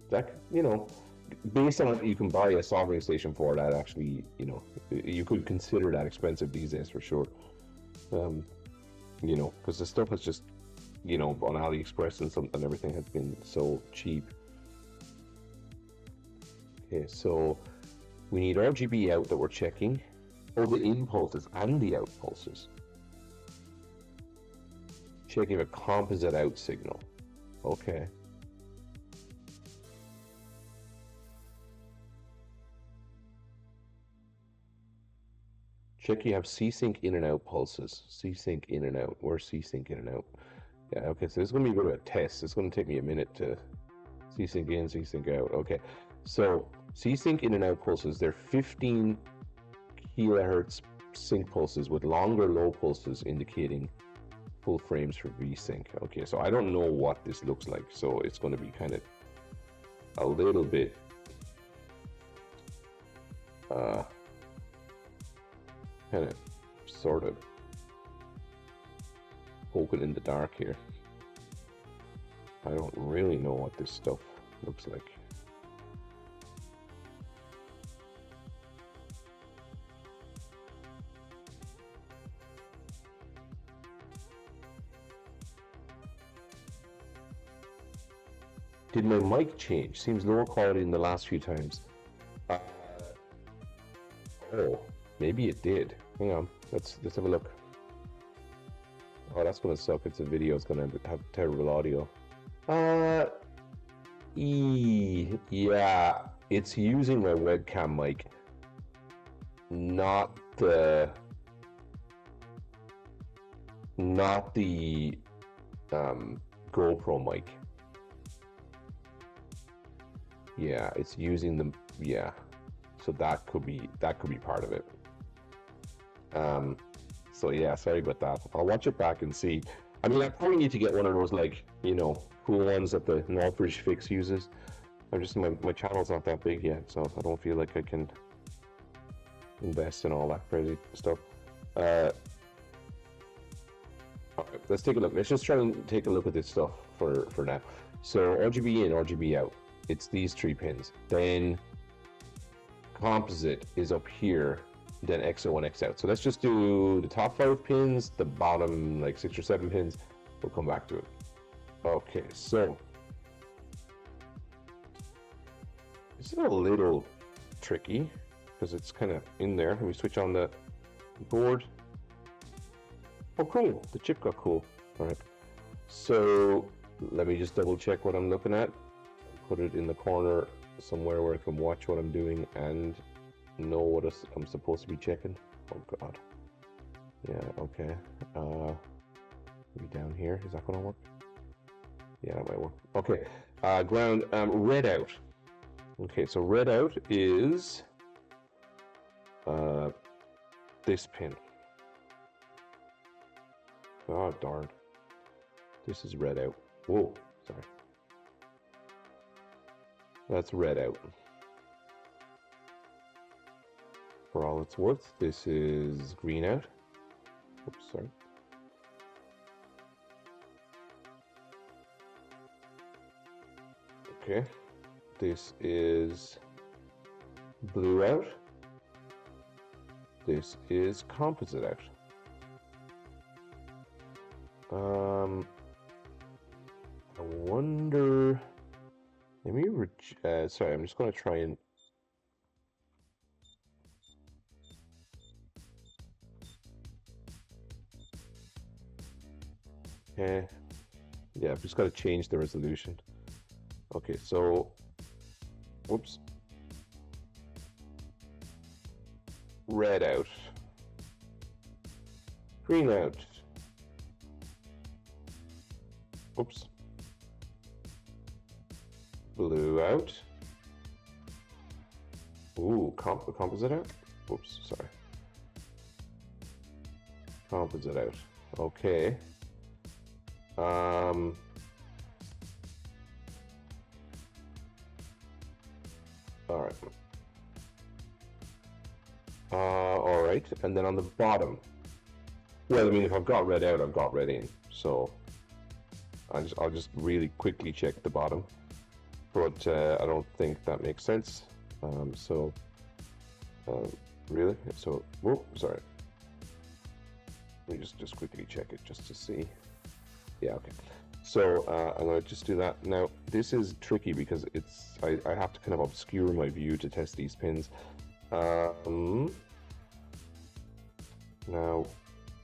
that, you know, based on what you can buy a soldering station for, that actually, you know, you could consider that expensive these days for sure. You know, because the stuff is just, you know, on AliExpress and everything has been so cheap. Okay, so we need RGB out that we're checking. Oh, the in pulses and the out pulses. Checking a composite out signal. Okay. Check you have C-sync in and out pulses. C-sync in and out. Where's C-sync in and out? Yeah, okay, so this is going to be a bit of a test. It's going to take me a minute to C-sync in, C-sync out. Okay, so C-sync in and out pulses, they're 15 kilohertz sync pulses with longer low pulses indicating full frames for V-sync. Okay, so I don't know what this looks like, so it's going to be kind of a little bit kind of sort of poking in the dark here. I don't really know what this stuff looks like. Did my mic change? Seems lower quality than the last few times. Oh, maybe it did. Hang on, let's have a look. Oh, that's gonna suck. It's a video. It's gonna have terrible audio. Yeah, it's using my webcam mic, not the GoPro mic. Yeah, it's using the, yeah, so that could be part of it. So yeah, sorry about that. I'll watch it back and see. I mean, I probably need to get one of those, like, you know, cool ones that the Northbridge Fix uses. I'm just, my channel's not that big yet, so I don't feel like I can invest in all that crazy stuff. Okay, let's take a look. Let's just try and take a look at this stuff for now. So RGB in, RGB out. It's these 3 pins. Then composite is up here, then XO and X out. So let's just do the top 5 pins, the bottom like 6 or 7 pins. We'll come back to it. Okay, so this is a little tricky because it's kind of in there. Let me switch on the board. Oh, cool. The chip got cool. All right. So let me just double check what I'm looking at. Put it in the corner somewhere where I can watch what I'm doing and know what I'm supposed to be checking. Oh god. Yeah, okay. Maybe down here. Is that gonna work? Yeah, that might work. Okay. Ground, red out. Okay, so red out is this pin. Oh darn. This is red out. Whoa, sorry. That's red out. For all it's worth, this is green out. Oops, sorry. Okay, this is blue out. This is composite out. I wonder. Let me. Sorry, I'm just going to try and. Okay. Yeah, I've just got to change the resolution. Okay, so. Whoops. Red out. Green out. Oops. Blue out. Ooh, composite out? Oops, sorry. Composite out. Okay. All right. All right, and then on the bottom. Well, I mean, if I've got red out, I've got red in. So I'll just really quickly check the bottom, but I don't think that makes sense. Really? So, whoop, sorry. Let me just quickly check it just to see. Yeah, okay. So I'm going to just do that. Now, this is tricky because I have to kind of obscure my view to test these pins. Now,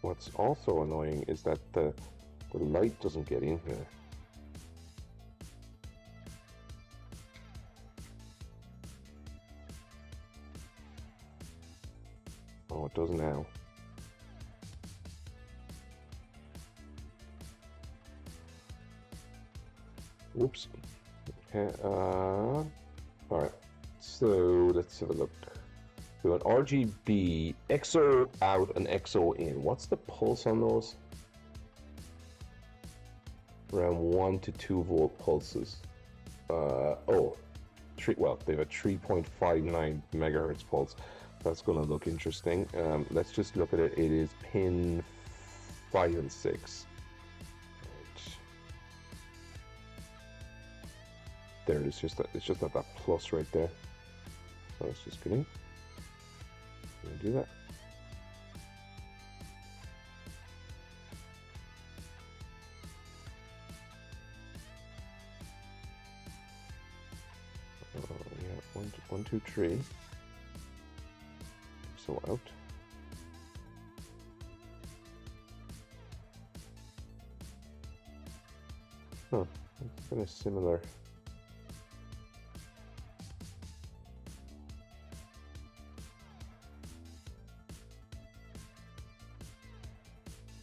what's also annoying is that the light doesn't get in here. Oh, it does now. Whoops. Okay, all right. So let's have a look. We want RGB, XO out and XO in. What's the pulse on those? Around 1 to 2 volt pulses. Well, they have a 3.59 megahertz pulse. That's going to look interesting. Let's just look at it. It is pin 5 and 6. There it is. It's just not that plus right there. So let's just get in. Do that. Yeah, 1, 2, 3. So out. Huh, it's kind of similar.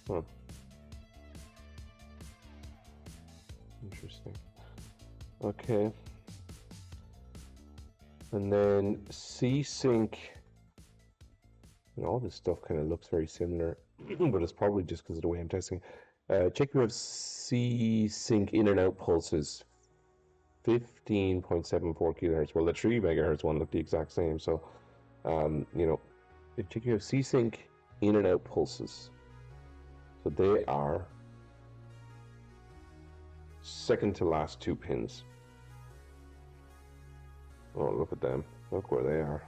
Huh. Interesting. Okay. And then C-Sync. All this stuff kind of looks very similar, but it's probably just because of the way I'm testing. Check you have C-Sync in and out pulses. 15.74 kilohertz. Well, the 3 megahertz one looked the exact same. So, check you have C-Sync in and out pulses. So they are second to last 2 pins. Oh, look at them. Look where they are.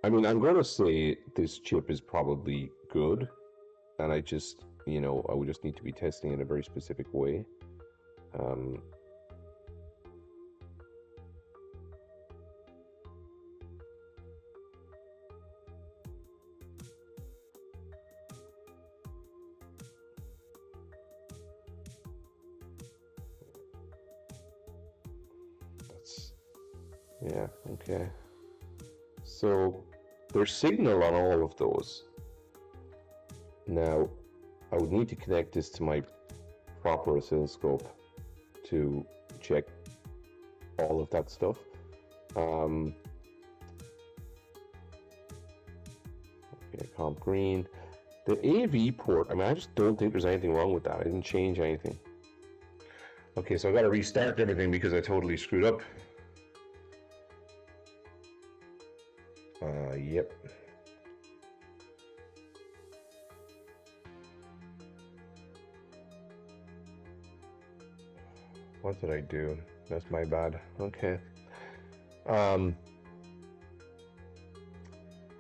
I mean, I'm going to say this chip is probably good, and I just, I would just need to be testing in a very specific way. Yeah, okay. So there's signal on all of those. Now, I would need to connect this to my proper oscilloscope to check all of that stuff. Okay, comp green. The AV port, I mean, I just don't think there's anything wrong with that. I didn't change anything. Okay, so I gotta restart everything because I totally screwed up. Yep. What did I do? That's my bad. Okay.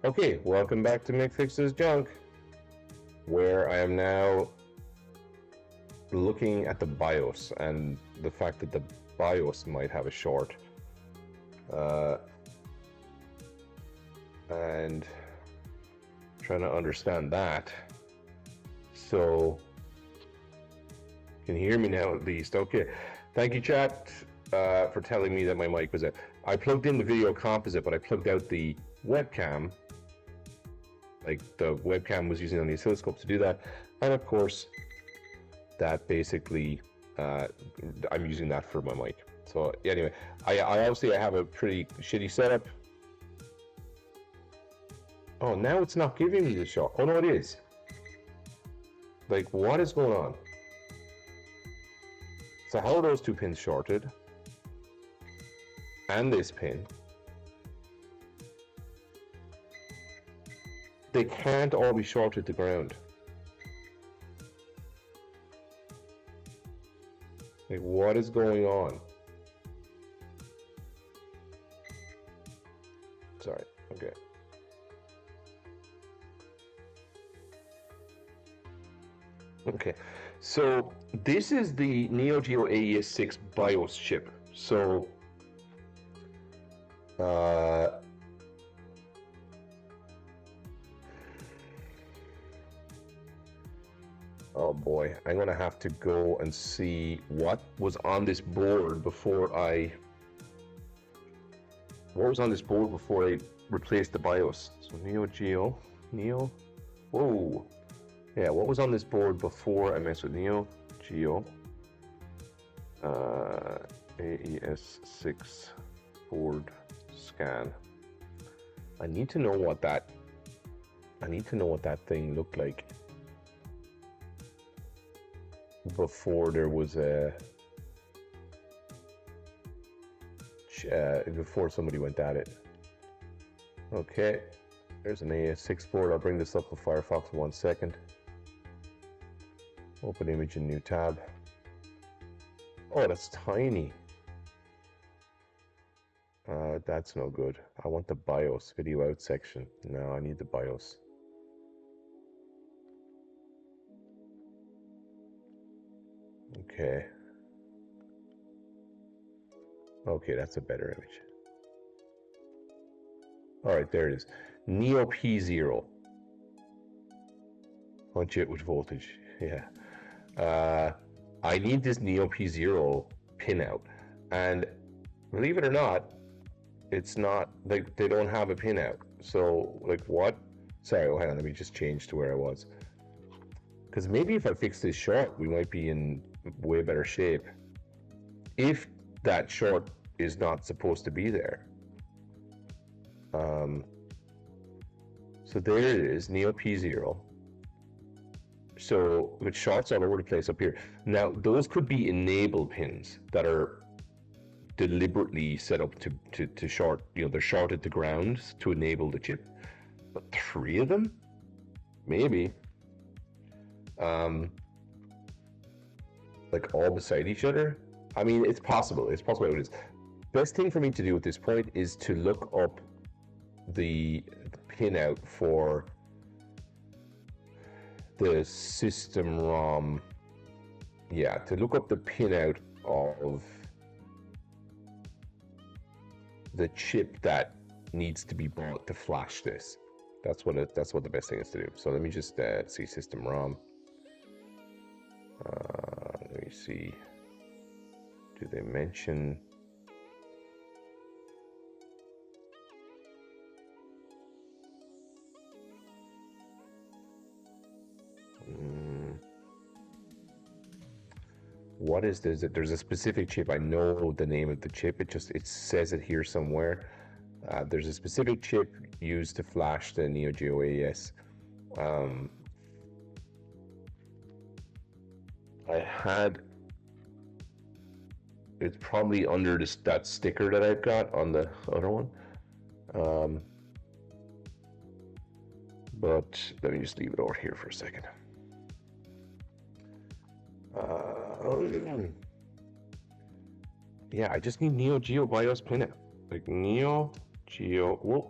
Okay, welcome back to McFix's Junk, where I am now looking at the BIOS and the fact that the BIOS might have a short. And trying to understand that. So, can you hear me now at least? Okay. Thank you, chat, for telling me that my mic was out. I plugged in the video composite, but I plugged out the webcam. Like the webcam was using on the oscilloscope to do that. And of course, that basically, I'm using that for my mic. So anyway, I obviously I have a pretty shitty setup. Oh, now it's not giving me the shot. Oh no, it is. Like, what is going on? So how are those two pins shorted? And this pin. They can't all be shorted to ground. Like, what is going on? Sorry, okay. Okay, so this is the Neo Geo AES6 BIOS chip. So, oh boy, I'm gonna have to go and see what was on this board before I replaced the BIOS. So Neo, whoa. Yeah, what was on this board before I messed with Neo Geo AES6 board scan? I need to know what that thing looked like before there was a before somebody went at it. Okay, there's an AES6 board. I'll bring this up with Firefox in 1 second. Open image in new tab. Oh, that's tiny. That's no good. I want the BIOS, video out section. No, I need the BIOS. Okay. Okay, that's a better image. Alright, there it is. Neo P0. Punch it with voltage. Yeah. I need this Neo P0 pinout, and believe it or not, it's not like they don't have a pinout. So like what? Sorry, oh, hang on, let me just change to where I was. Because maybe if I fix this short, we might be in way better shape. If that short is not supposed to be there. So there it is, Neo P0. So with shorts all over the place up here. Now those could be enable pins that are deliberately set up to short, you know, they're shorted to ground to enable the chip. But 3 of them? Maybe. Like all beside each other? I mean, it's possible. It's possible it is. Best thing for me to do at this point is to look up the pinout for the system ROM. Yeah, to look up the pinout of the chip that needs to be bought to flash this. That's what the best thing is to do. So let me just see system ROM. Let me see. Do they mention? What is this? There's a specific chip. I know the name of the chip. It says it here somewhere. There's a specific chip used to flash the Neo Geo AES. I had, it's probably under this, that sticker that I've got on the other one. But let me just leave it over here for a second. Yeah, I just need Neo Geo BIOS pinout. Like Neo Geo, whoop.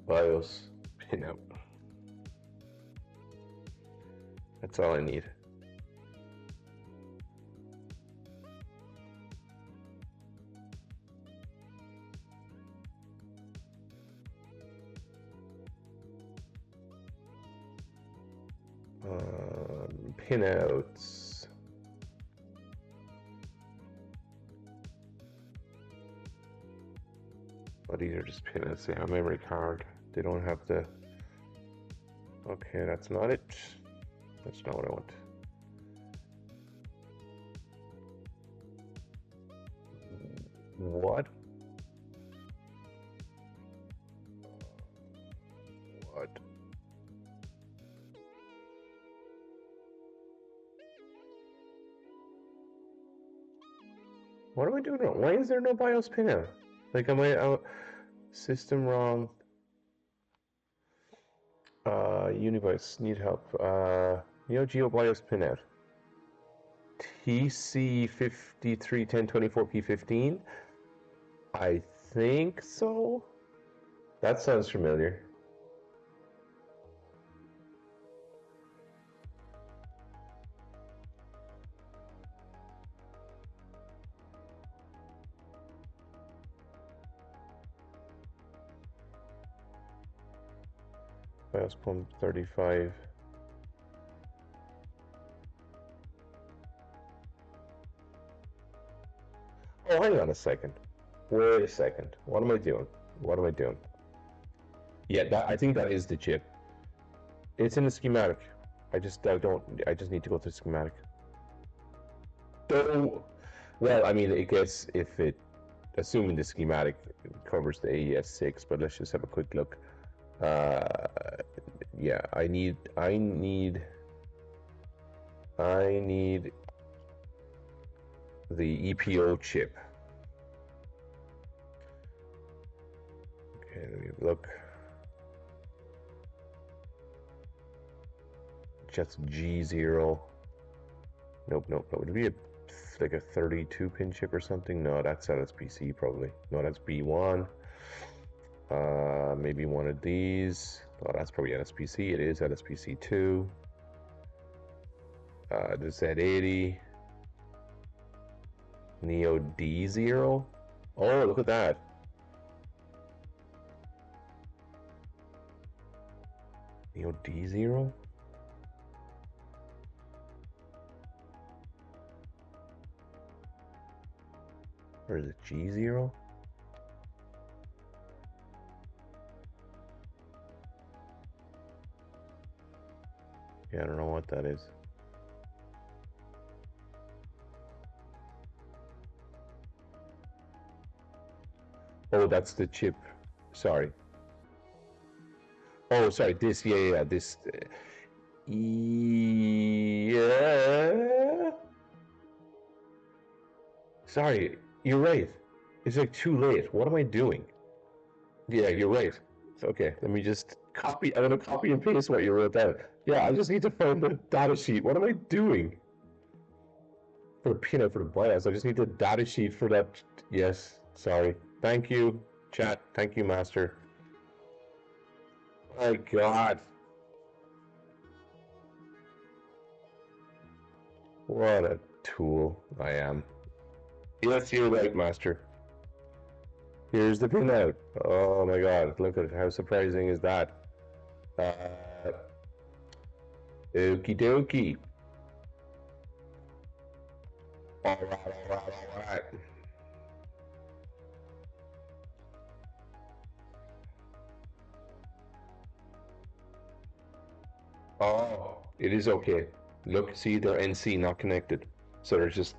BIOS pinout. That's all I need. Pinouts. Oh, these are just pinouts. They have a memory card. They don't have the. Okay, that's not it. That's not what I want. What? What? What am I doing wrong? Why is there no BIOS pinout? Like, am I out? System wrong. Univice, need help. Neo Geo BIOS pinout. TC531024P15. I think so. That sounds familiar. BIOS pump 35. Oh, hang on a second. Wait a second. What am I doing? What am I doing? Yeah, I think that is the chip. It's in the schematic. I just need to go to the schematic. Oh, well, I mean, I guess if it, assuming the schematic covers the AES6, but let's just have a quick look. Yeah, I need the EPO chip. Okay, let me look. Just G0. Nope. Would it be like a 32 pin chip or something? No, that's LSPC probably. No, that's B1. Maybe one of these. Oh, that's probably LSPC. It is LSPC2. The Z80. Neo D0. Oh, look at that. Neo D0? Or is it G0? Yeah, I don't know what that is. Oh, that's the chip. Sorry. Oh, sorry. This, yeah, this. Yeah. Sorry, you're right. It's like too late. What am I doing? Yeah, you're right. Okay, let me just copy. I'm gonna copy and paste what you wrote down. Yeah, I just need to find the data sheet. What am I doing? For the pinout for the BIOS, I just need the data sheet for that. Yes, sorry. Thank you, chat. Thank you, master. My God. What a tool I am. Yes, you're right, master. Here's the pinout. Oh my God, look at it. How surprising is that? Okie dokie. Alright. Oh, it is okay. Look, see, they're NC, not connected. So they're just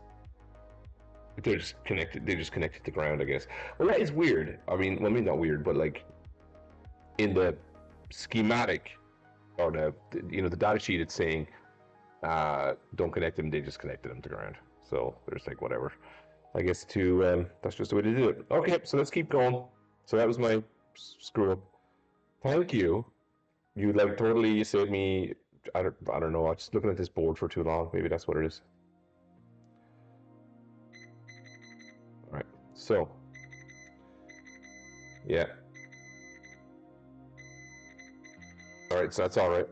They're just connected. They just connected to ground, I guess. Well, that is weird. I mean, not weird, but like in the schematic or the data sheet, it's saying don't connect them. They just connected them to ground. So there's like whatever. I guess that's just the way to do it. Okay, so let's keep going. So that was my screw up. Thank you. You like totally saved me. I don't know. I was just looking at this board for too long. Maybe that's what it is. All right. So yeah. All right. So that's all right.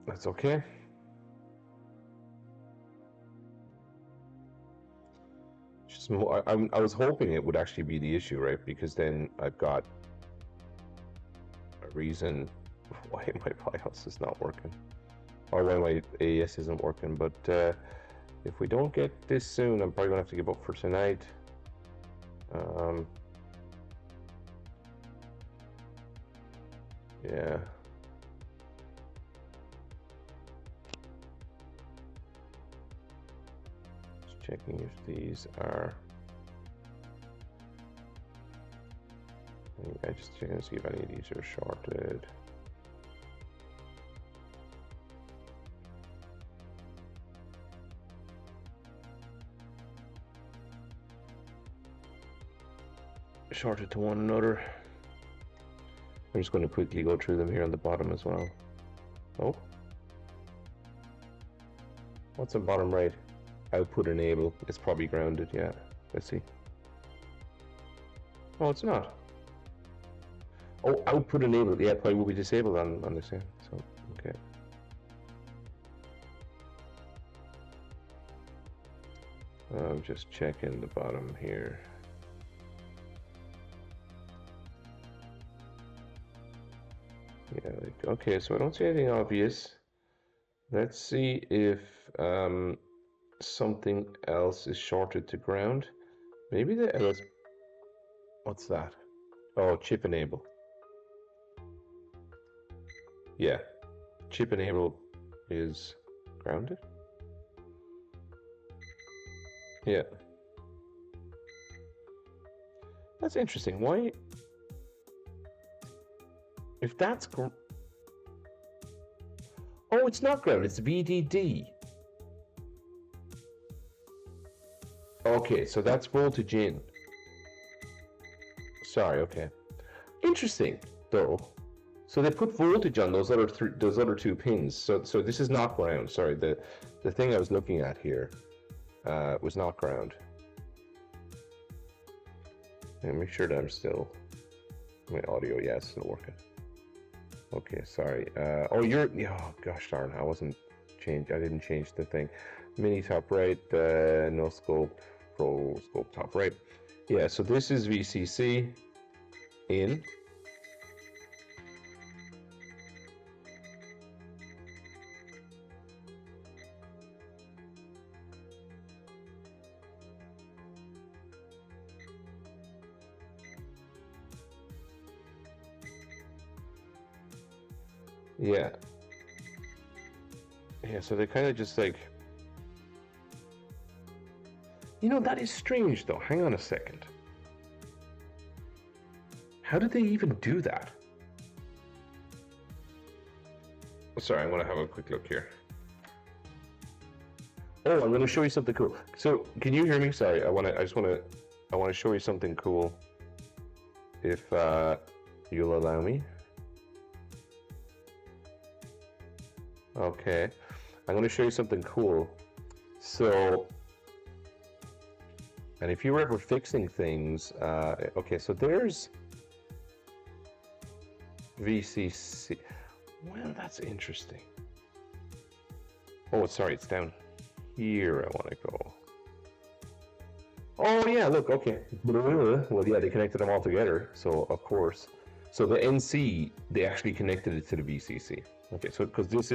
That's okay. Just I was hoping it would actually be the issue, right? Because then I've got a reason why my BIOS is not working, or why my AES isn't working. But if we don't get this soon, I'm probably gonna have to give up for tonight. Yeah. Just checking if these are. I just checking to see if any of these are shorted. Shorted to one another. I'm just going to quickly go through them here on the bottom as well. Oh. What's on bottom right? Output enable. It's probably grounded, yeah. Let's see. Oh, it's not. Oh, output enabled. Yeah, probably will be disabled on this, yeah. So, okay. I'm just checking the bottom here. Yeah, okay, so I don't see anything obvious. Let's see if something else is shorted to ground. Maybe the LS... What's that? Oh, chip enable. Yeah, chip enable is grounded. Yeah. That's interesting. Why... If that's... Oh, it's not ground, it's VDD. Okay, so that's voltage in. Sorry, okay. Interesting, though. So they put voltage on those other two pins. So this is not ground. Sorry, the thing I was looking at here was not ground. Let me make sure that I'm still... My audio, yeah, it's still working. Okay, sorry. Oh, oh gosh darn, I didn't change the thing. Mini top right, no scope, pro scope top right. Yeah, so this is VCC in. Yeah. Yeah, so they kind of just like... that is strange though. Hang on a second. How did they even do that? Sorry, I'm going to have a quick look here. Oh, I'm going to show you something cool. So, can you hear me? Sorry, I want to show you something cool. If you'll allow me. Okay, I'm going to show you something cool. So, and if you were ever fixing things, okay, so there's VCC. Well, that's interesting. Oh, sorry, it's down here. I want to go. Oh, yeah, look, okay. Well, yeah, they connected them all together, so of course. So the NC, they actually connected it to the VCC. Okay, so because this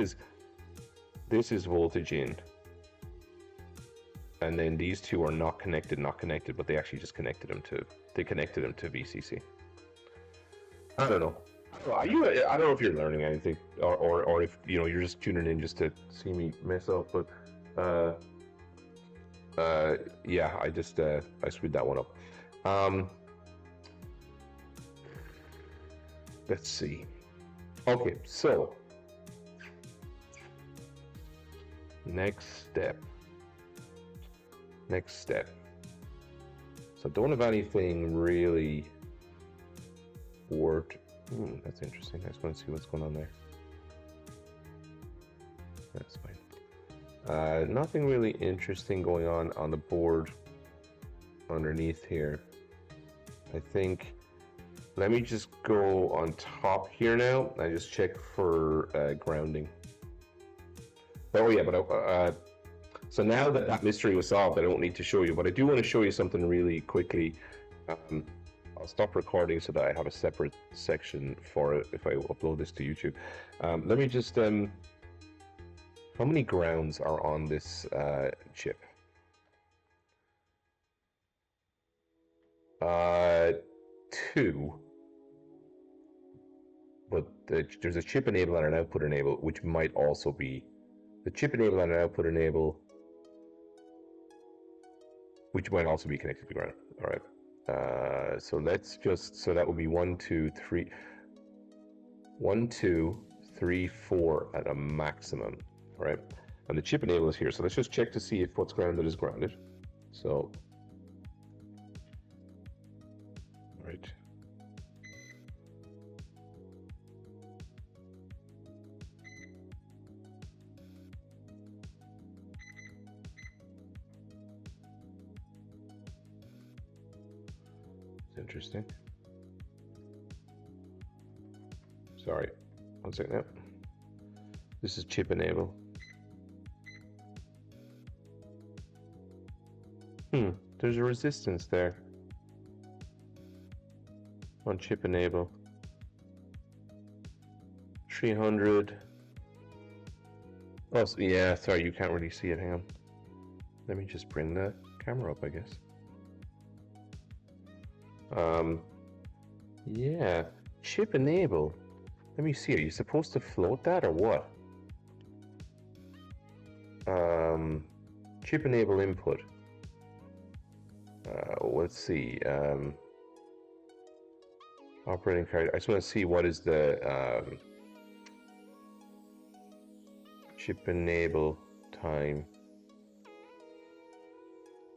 is voltage in, and then these two are not connected, but they actually just connected them to VCC. I don't know. I don't know if you're learning anything, or if you're just tuning in just to see me mess up, but Yeah, I just I screwed that one up. Let's see. Okay, so next step. So don't have anything really worth. That's interesting. I just want to see what's going on there. That's fine. Nothing really interesting going on the board underneath here. I think. Let me just go on top here now. I just check for grounding. Oh yeah, but so now that that mystery was solved, I don't need to show you, but I do want to show you something really quickly. I'll stop recording so that I have a separate section for it if I upload this to YouTube. Let me just, how many grounds are on this chip? 2. But there's a chip enable and an output enable, which might also be the chip enable and an output enable, which might also be connected to ground. All right. So let's just, so that would be 1, 2, 3, 1, 2, 3, 4 at a maximum. All right. And the chip enable is here. So let's just check to see if what's grounded is grounded. So, all right. Interesting. Sorry, 1 second now. This is chip enable. There's a resistance there on chip enable. 300. Oh, yeah, sorry, you can't really see it. Hang on. Let me just bring the camera up, I guess. Yeah, chip enable. Let me see, are you supposed to float that or what? Chip enable input. Let's see. Operating card. I just want to see what is the chip enable timing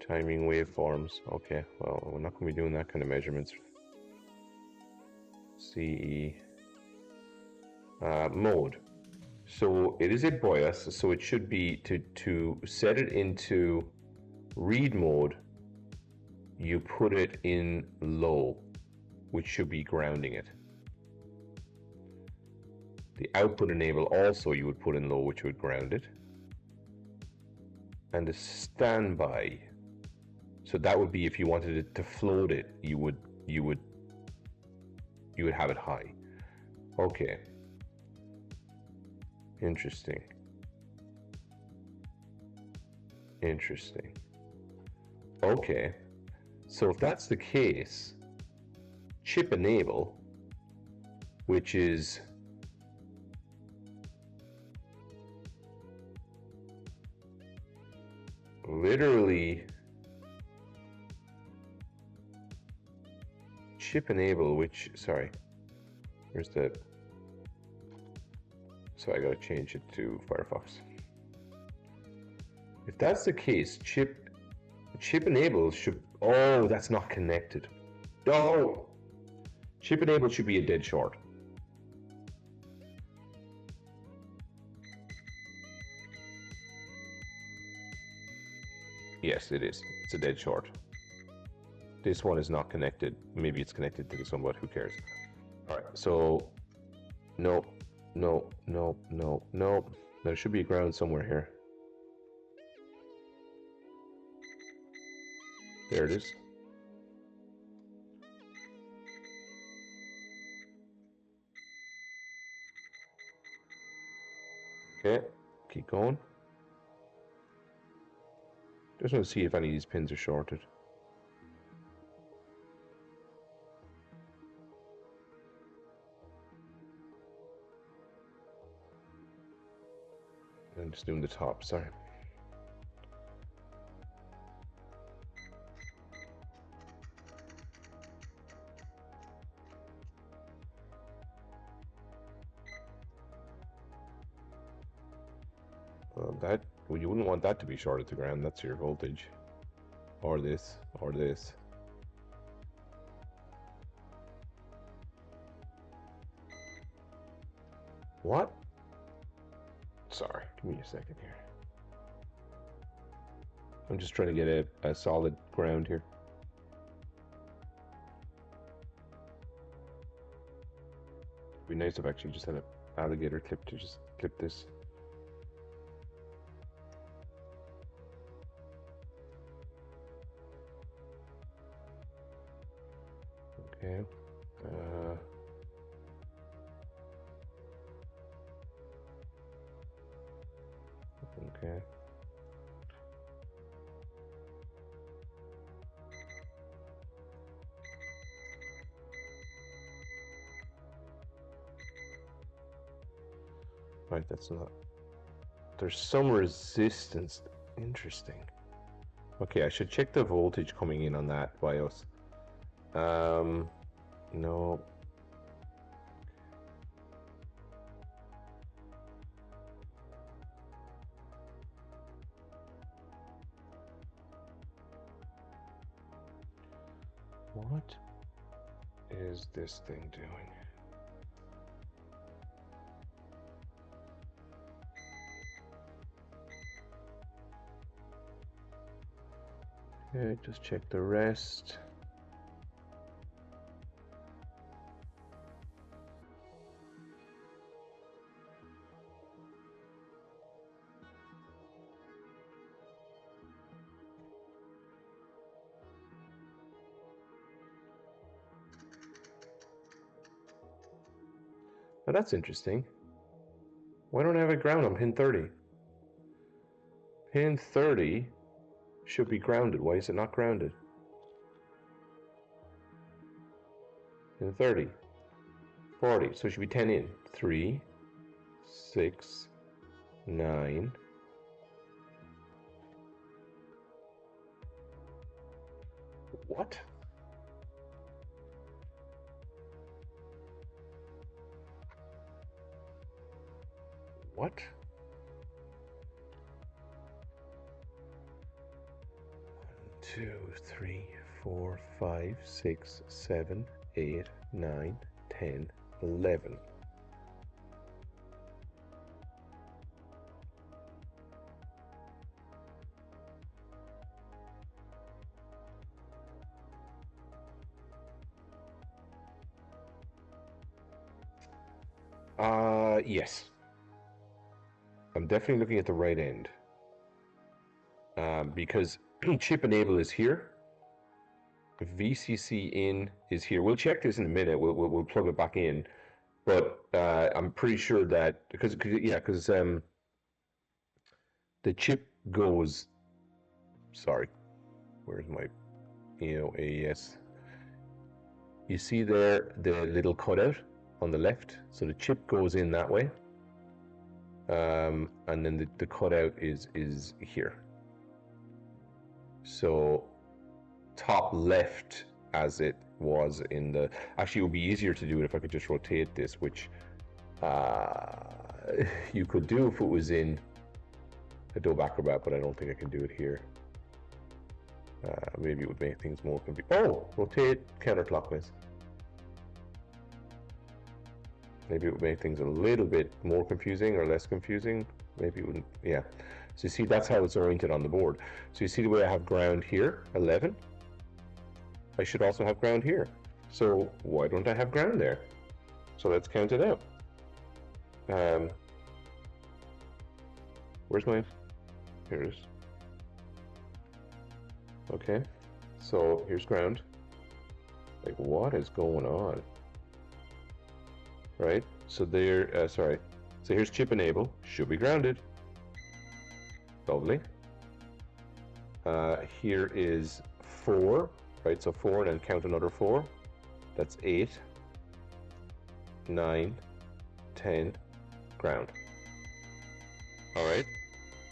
waveforms. Okay, well, we're not going to be doing that kind of measurements. CE mode. So it is a bias, so it should be to set it into read mode. You put it in low, which should be grounding it. The output enable also you would put in low, which would ground it. And the standby. So that would be if you wanted it to float it, you would have it high. Okay. Interesting. Okay. So if that's the case, chip enable, which is literally chip enable, which, sorry, where's the, so I gotta change it to Firefox. If that's the case, chip enable should, oh, that's not connected. Oh, chip enable should be a dead short. Yes, it is. It's a dead short. This one is not connected. Maybe it's connected to this one, but who cares? All right, so no. There should be a ground somewhere here. There it is. Okay, keep going. Just want to see if any of these pins are shorted. I'm just doing the top, sorry. That, well, you wouldn't want that to be shorted to ground. That's your voltage. Or this, or this. What? Sorry, give me a second here. I'm just trying to get a solid ground here. It'd be nice if I actually just had an alligator clip to just clip this. Okay. Okay. Right, that's not. There's some resistance. Interesting. Okay, I should check the voltage coming in on that BIOS. No. What is this thing doing? Okay, just check the rest. Now that's interesting. Why don't I have it ground on pin 30? Pin 30 should be grounded. Why is it not grounded? Pin 30. 40. So it should be 10 in. 3, 6, 9. What? What? 1, 2, 3, 4, 5, 6, 7, 8, 9, 10, 11. Yes. I'm definitely looking at the right end. Because chip enable is here. VCC in is here. We'll check this in a minute. We'll plug it back in. But I'm pretty sure that because the chip goes. Sorry, where's my AES? You see there the little cutout on the left. So the chip goes in that way, and then the cutout is here. So top left as it was in the. Actually, it would be easier to do it if I could just rotate this, which you could do if it was in Adobe Acrobat, but I don't think I can do it here. Maybe it would make things more confusing. Oh, rotate counterclockwise. Maybe it would make things a little bit more confusing or less confusing. Maybe it wouldn't. Yeah. So you see, that's how it's oriented on the board. So you see the way I have ground here, 11. I should also have ground here. So why don't I have ground there? So let's count it out. Where's my? Here it is. Okay. So here's ground. Like, what is going on? Right? So there, sorry. So here's chip enable, should be grounded. Lovely. Here is 4, right? So 4 and then count another 4. That's 8, 9, 10, ground. All right.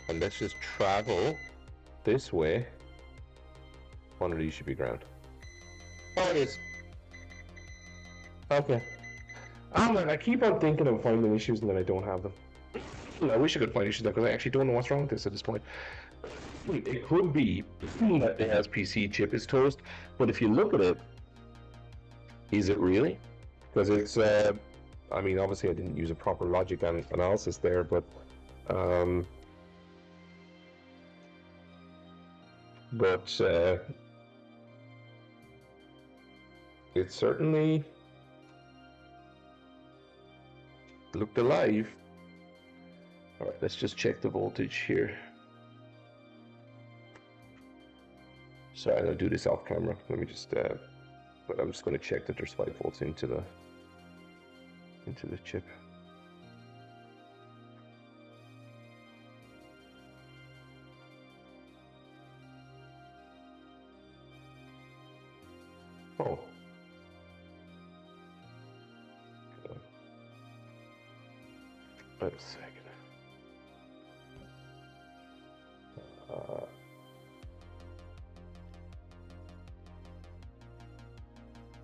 And let's just travel this way. One of these should be ground. Oh, it is. Okay. Oh man, I keep on thinking of finding issues and then I don't have them. I wish I could find issues there because I actually don't know what's wrong with this at this point. It could be that the LSPC chip is toast, but if you look at it, is it really? Because it's, I mean, obviously I didn't use a proper logic analysis there, but it certainly looked alive. All right, let's just check the voltage here. Sorry, I'll do this off camera. Let me just, but I'm just going to check that there's 5 volts into the chip. Oh. Wait a second.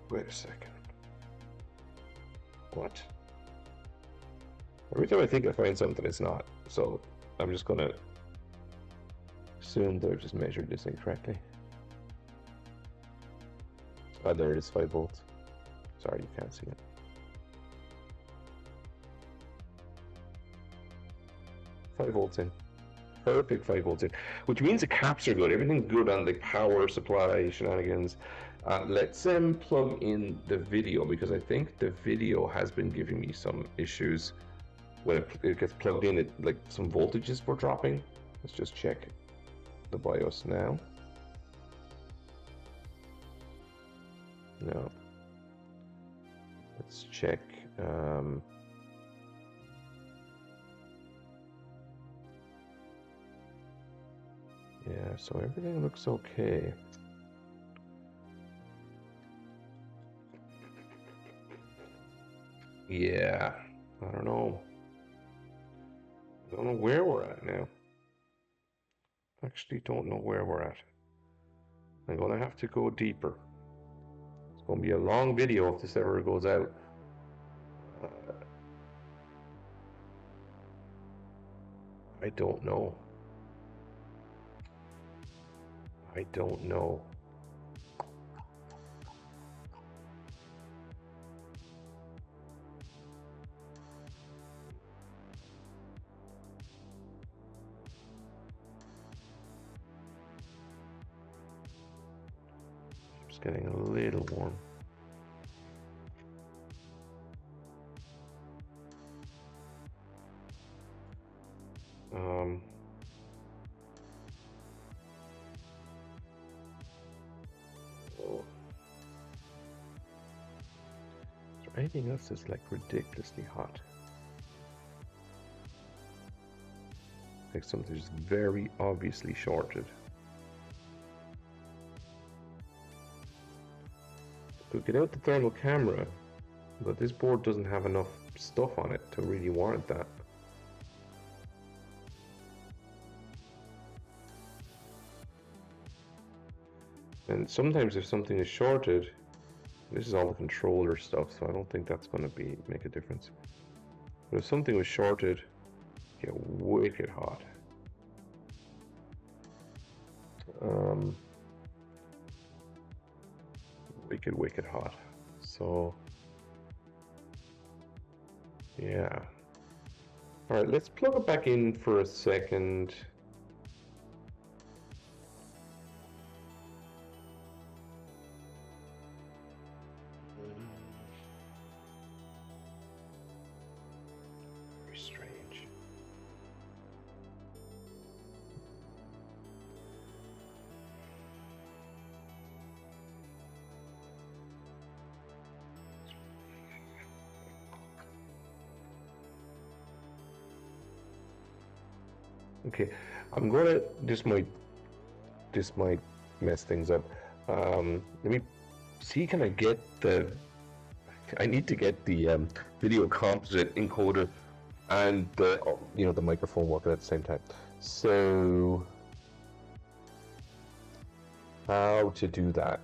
Wait a second. What? Every time I think I find something, it's not. So I'm just gonna assume that I just measured this incorrectly. Oh, there it is, 5 volts. Sorry, you can't see it. Five volts in. Perfect 5 volts in. Which means the caps are good. Everything's good on the power supply shenanigans. Let's plug in the video, because I think the video has been giving me some issues when it gets plugged in. Like some voltages were dropping. Let's just check the BIOS now. No. Let's check. Yeah, so everything looks okay. Yeah, I don't know. I don't know where we're at now. Actually, don't know where we're at. I'm gonna have to go deeper. It's gonna be a long video if this ever goes out. I don't know. I don't know. It's getting a little warm. Anything else that's like ridiculously hot? Like something just very obviously shorted. Could get out the thermal camera, but this board doesn't have enough stuff on it to really warrant that. And sometimes if something is shorted, this is all the controller stuff, so I don't think that's going to make a difference. But if something was shorted, get wicked hot. Wicked hot. So, yeah. All right, let's plug it back in for a second. Okay, I'm gonna, this might mess things up. Let me see, can I get I need to get the video composite encoder and the the microphone working at the same time. So how to do that?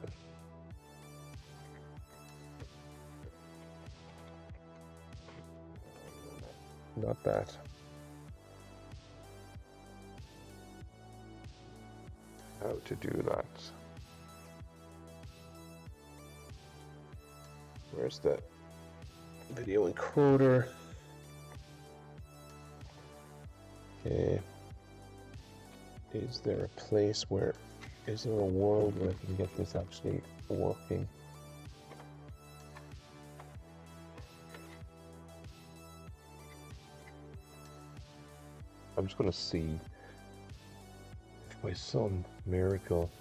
Not that. how to do that. Where's the video encoder? Okay. Is there a place where, is there a world where I can get this actually working? I'm just going to see if by some miracle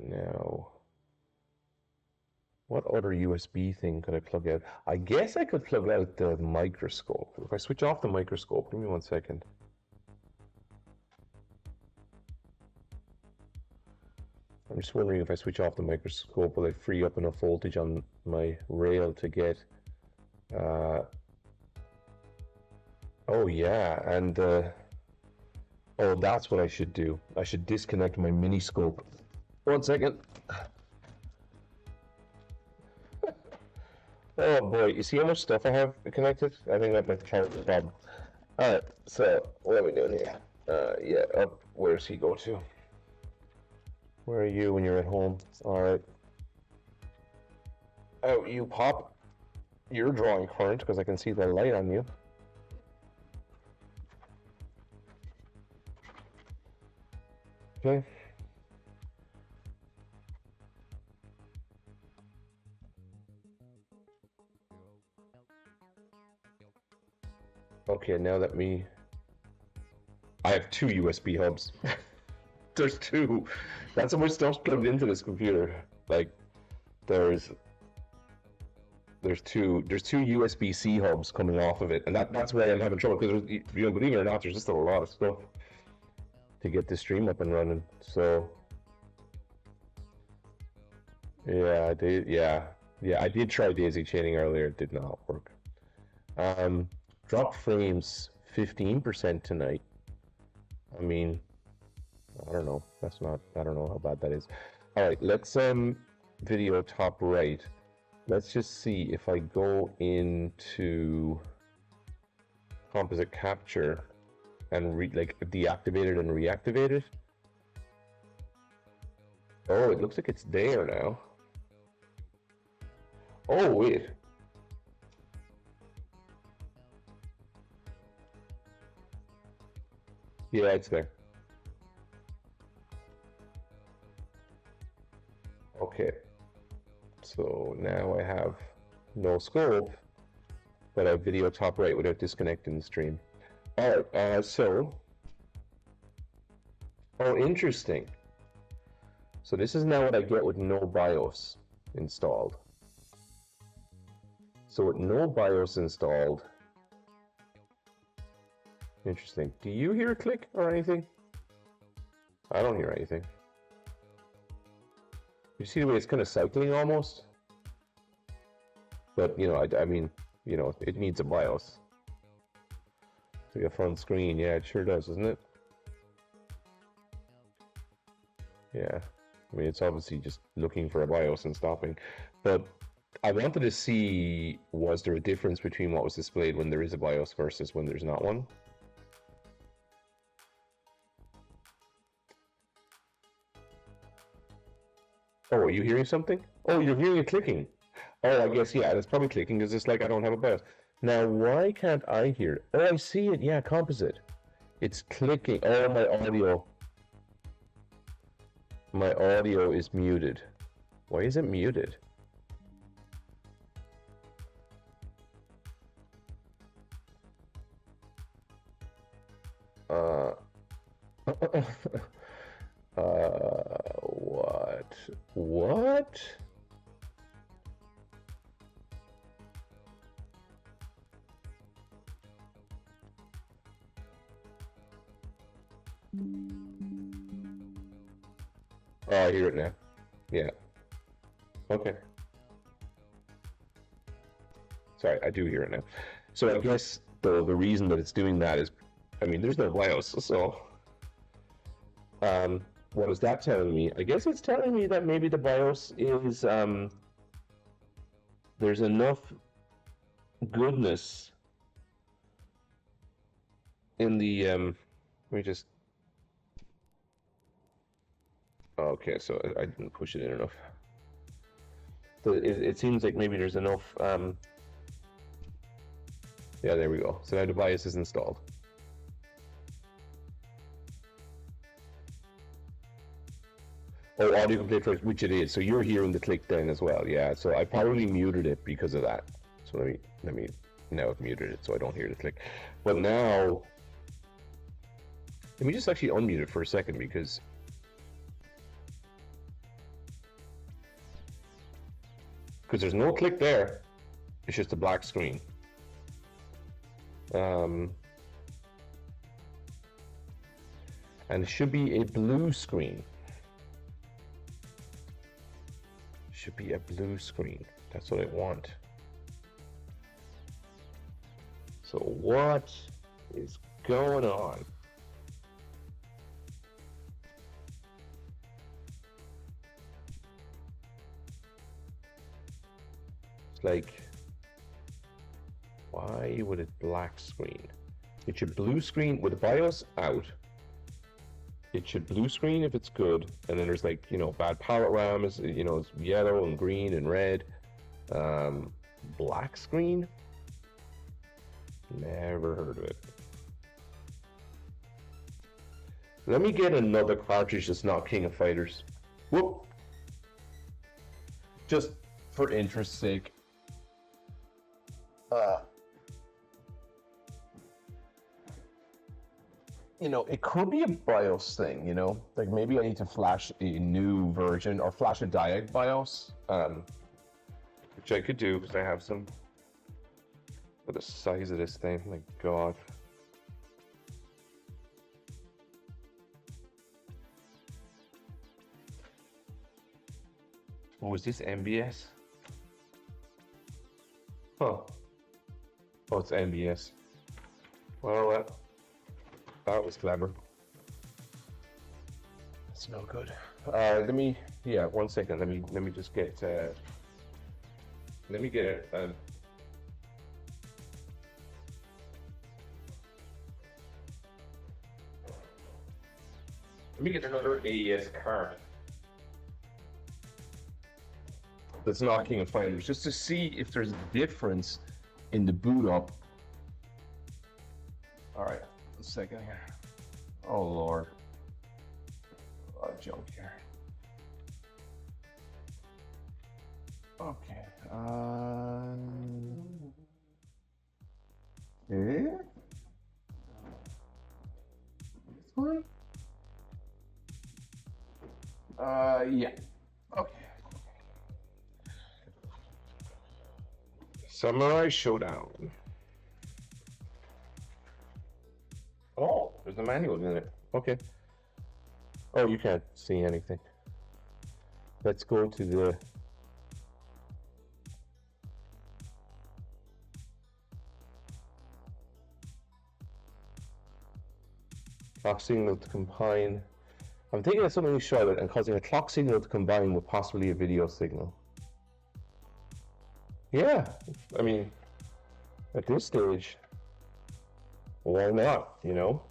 now what other USB thing could I plug out? I guess I could plug out the microscope. If I switch off the microscope, give me 1 second. I'm just wondering if I switch off the microscope, will I free up enough voltage on my rail to get... oh yeah, and oh, that's what I should do. I should disconnect my mini scope. 1 second. Oh boy, you see how much stuff I have connected? I think that might count the problem. Alright, so what are we doing here? Yeah, up. Where's he go to? Where are you when you're at home? Alright. Oh, you pop. You're drawing current because I can see the light on you. Okay. Okay, now that I have 2 USB hubs. There's 2. That's how much stuff's plugged into this computer. Like, there's 2 USB-C hubs coming off of it, and that's why I'm having trouble, because believe it or not, there's just a lot of stuff to get this stream up and running. So yeah, I did try daisy chaining earlier. It did not work. Drop frames 15% tonight. I mean, I don't know. I don't know how bad that is. All right, let's video top right. Let's just see if I go into composite capture and deactivate it and reactivate it. Oh, it looks like it's there now. Oh, wait. Yeah, it's there. Okay. So now I have no scope, but I have video top right without disconnecting the stream. Alright, oh, interesting. So this is now what I get with no BIOS installed. So with no BIOS installed, interesting. Do you hear a click or anything? I don't hear anything. You see the way it's kind of cycling almost? But, you know, I mean, you know, it needs a BIOS. It's like a front screen. Yeah, it sure does, doesn't it? Yeah. I mean, it's obviously just looking for a BIOS and stopping. But I wanted to see, was there a difference between what was displayed when there is a BIOS versus when there's not one? Oh, are you hearing something? Oh, you're hearing it clicking. Oh, I guess, yeah, that's probably clicking because it's like I don't have a BIOS. Now, why can't I hear it? Oh, I see it. Yeah, composite. It's clicking. Oh, my audio. My audio is muted. Why is it muted? What? What? Oh, I hear it now. Yeah. Okay. Sorry, I do hear it now. So I guess the reason that it's doing that is, I mean, there's no BIOS, so what is that telling me? I guess it's telling me that maybe the BIOS is there's enough goodness in the let me just. Okay, so I didn't push it in enough. So it seems like maybe there's enough. Yeah, there we go. So now the BIOS is installed. Oh, audio complete first, which it is. So you're hearing the click then as well, yeah. So I probably muted it because of that. So let me now I've muted it so I don't hear the click. But now let me just actually unmute it for a second because there's no click there. It's just a black screen. And it should be a blue screen. Should be a blue screen. That's what I want. So what is going on? It's like, why would it black screen? It should blue screen with the BIOS out. It should blue screen if it's good, and then there's like, you know, bad power RAM is, you know, it's yellow and green and red. Black screen? Never heard of it. Let me get another cartridge that's not King of Fighters. Whoop! Just for interest's sake. You know, it could be a BIOS thing, you know? Like maybe I need to flash a new version or flash a diag BIOS, which I could do because I have some. But the size of this thing, my God. Oh, is this MBS? Huh. Oh, it's MBS. Well, that was clever. That's no good. Let me, yeah, 1 second. Let me just get, let me get it. Let me get another AES card that's not King of Fighters, just to see if there's a difference in the boot up. All right, a second here. Oh Lord, a lot of junk here. Okay. Yeah. This one. Yeah. Okay. Samurai Showdown. Oh, there's a manual in it. Okay. Oh, you can't see anything. Let's go to the... clock signal to combine. I'm thinking of something short and causing a clock signal to combine with possibly a video signal. Yeah, I mean, at this stage, why not, you know?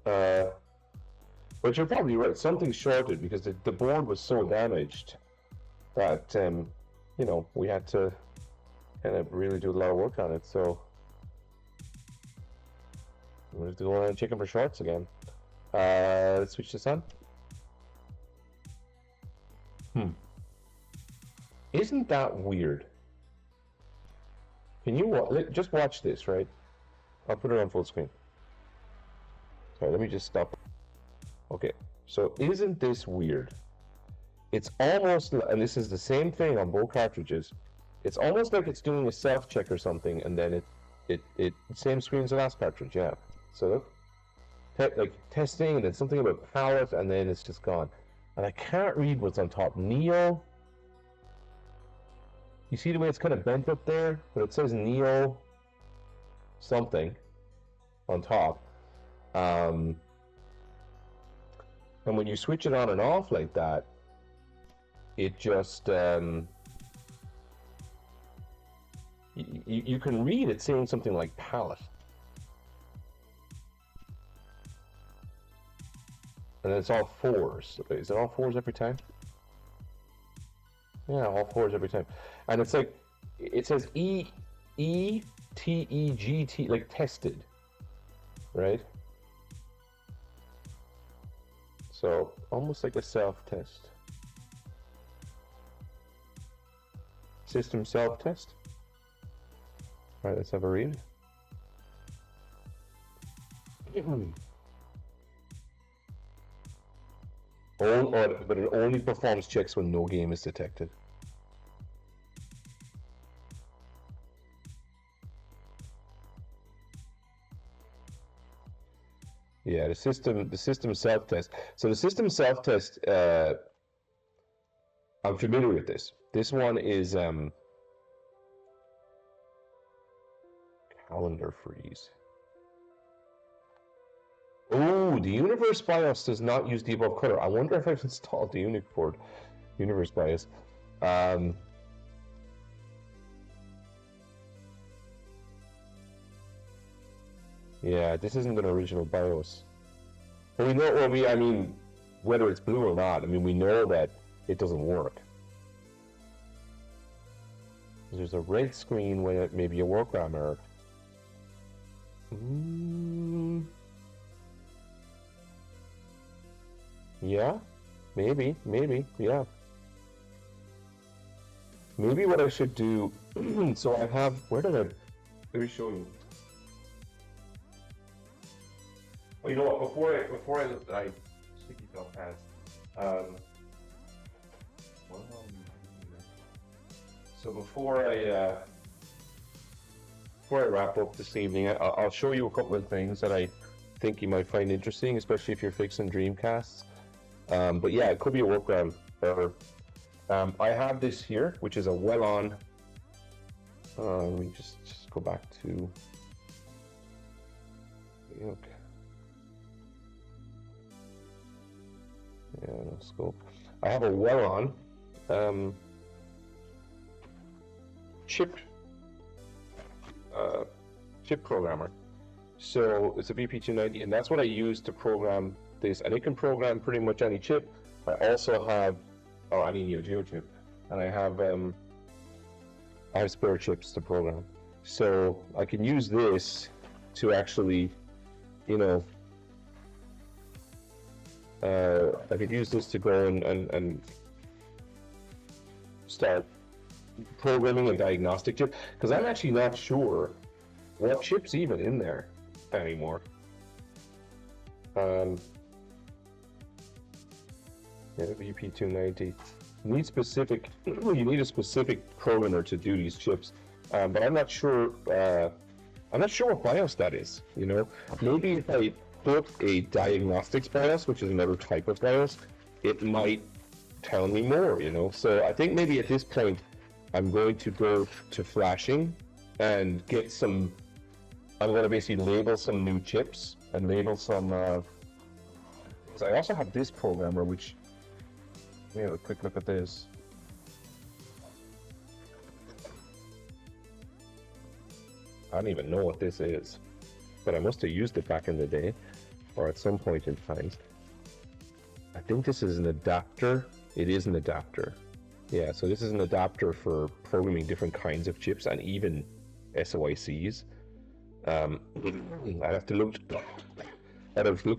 But you're probably right, something shorted because the board was so damaged that, you know, we had to kind of really do a lot of work on it, so we have to go and check in for shorts again. Let's switch this on. Isn't that weird? Can you just watch this, right? I'll put it on full screen. Sorry, let me just stop. Okay, so isn't this weird? It's almost, and this is the same thing on both cartridges. It's almost like it's doing a self-check or something, and then it same screen as the last cartridge, yeah. So look. Like testing, and then something about palette, and then it's just gone. And I can't read what's on top. Neo. You see the way it's kind of bent up there, but it says Neo something on top. And when you switch it on and off like that, it just you can read it saying something like palette. And it's all 4s. Is it all 4s every time? Yeah, all 4s every time. And it's like, it says E-T-E-G-T, like tested, right? So, almost like a self-test. System self-test. All right, let's have a read. But it only performs checks when no game is detected. Yeah, the system self-test. So the system self-test, I'm familiar with this. This one is calendar freeze. Oh, the Universe BIOS does not use the above color. I wonder if I've installed the Universe BIOS. Yeah, this isn't an original BIOS. But we know, I mean, whether it's blue or not, I mean, we know that it doesn't work. There's a red screen when it may be a VRAM error. Yeah, maybe, yeah. Maybe what I should do, so I have, let me show you. Well, you know what, before I sticky felt pads, so before I wrap up this evening, I'll show you a couple of things that I think you might find interesting, especially if you're fixing Dreamcasts. But yeah, it could be a workaround error. I have this here, which is a well-on. Let me just go back to. Okay. Yeah, no scope. I have a well-on chip programmer. So it's a VP290, and that's what I use to program this. And it can program pretty much any chip. I also have, any Neo Geo chip, and I have spare chips to program. So I can use this to actually, you know, I could use this to go and start programming a diagnostic chip, because I'm actually not sure what chip's even in there anymore. Yeah, VP290 needs specific. You need a specific programmer to do these chips, but I'm not sure. I'm not sure what BIOS that is. You know, maybe if I put a diagnostics BIOS, which is another type of BIOS, it might tell me more. You know, so I think maybe at this point I'm going to go to flashing and get some. I'm going to basically label some new chips and label some. So I also have this programmer, which. Yeah, a quick look at this. I don't even know what this is, but I must have used it back in the day, or at some point in time. I think this is an adapter. It is an adapter. Yeah, so this is an adapter for programming different kinds of chips and even SOICs. I'd have to look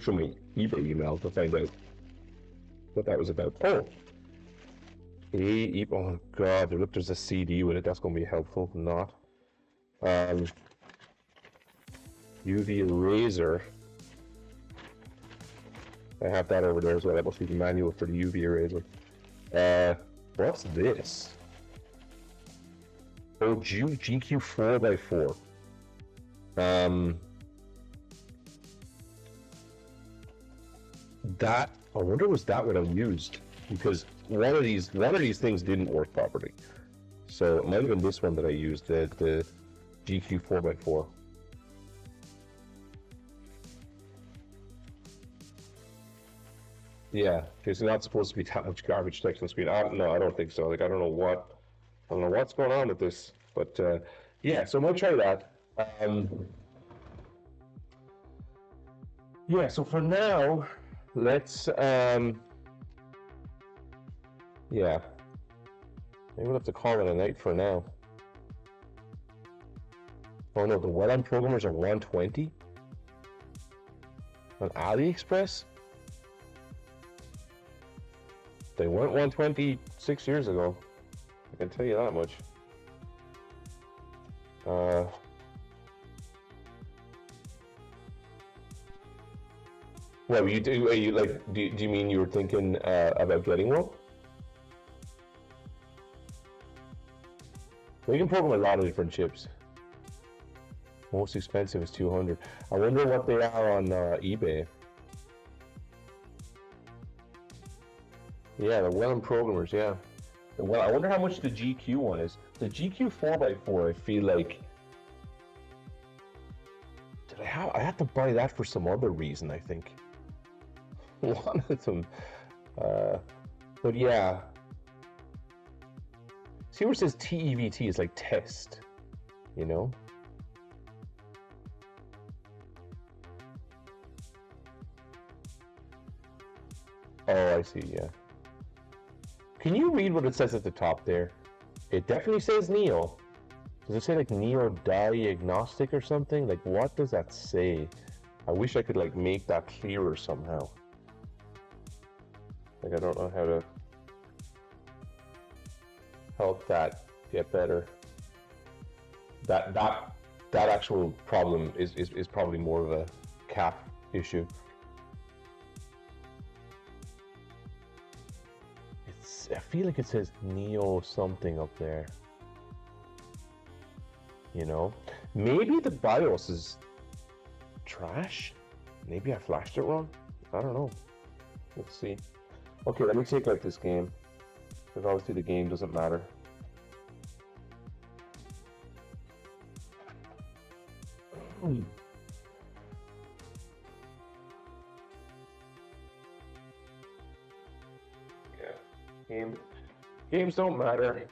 through my eBay email to find out what that was about. Oh god, look, there's a CD with it. That's going to be helpful. Not. UV eraser. I have that over there as well. That must be the manual for the UV eraser. What's this? Oh, GQ4x4. That, I wonder was that what I used? Because one of these things didn't work properly. So it might have been this one that I used, the GQ4x4. Yeah, there's not supposed to be that much garbage text on screen. No, I don't think so. Like I don't know what's going on with this, but yeah. So I'm gonna try that. Yeah. So for now, let's yeah, maybe we'll have to call it a night for now. Oh no, the well-on programmers are 120 on AliExpress. They weren't 120 6 years ago. I can tell you that much. What you do? You like? Do you mean you were thinking about getting one? We can program a lot of different chips. Most expensive is 200. I wonder what they are on eBay. Yeah, the well-known programmers. Yeah. Well, I wonder how much the GQ one is. The GQ 4x4, I feel like. Did I have? I had to buy that for some other reason. I think. One of them. But yeah. See where it says TEVT is like test, you know? Oh, I see, yeah. Can you read what it says at the top there? It definitely says Neo. Does it say like Neo diagnostic or something? Like what does that say? I wish I could like make that clearer somehow. Like I don't know how to help that get better. That actual problem is probably more of a cap issue. I feel like it says Neo something up there. You know? Maybe the BIOS is trash? Maybe I flashed it wrong? I don't know. Let's see. Okay, let me take out this game. Because obviously the game doesn't matter. Games don't matter.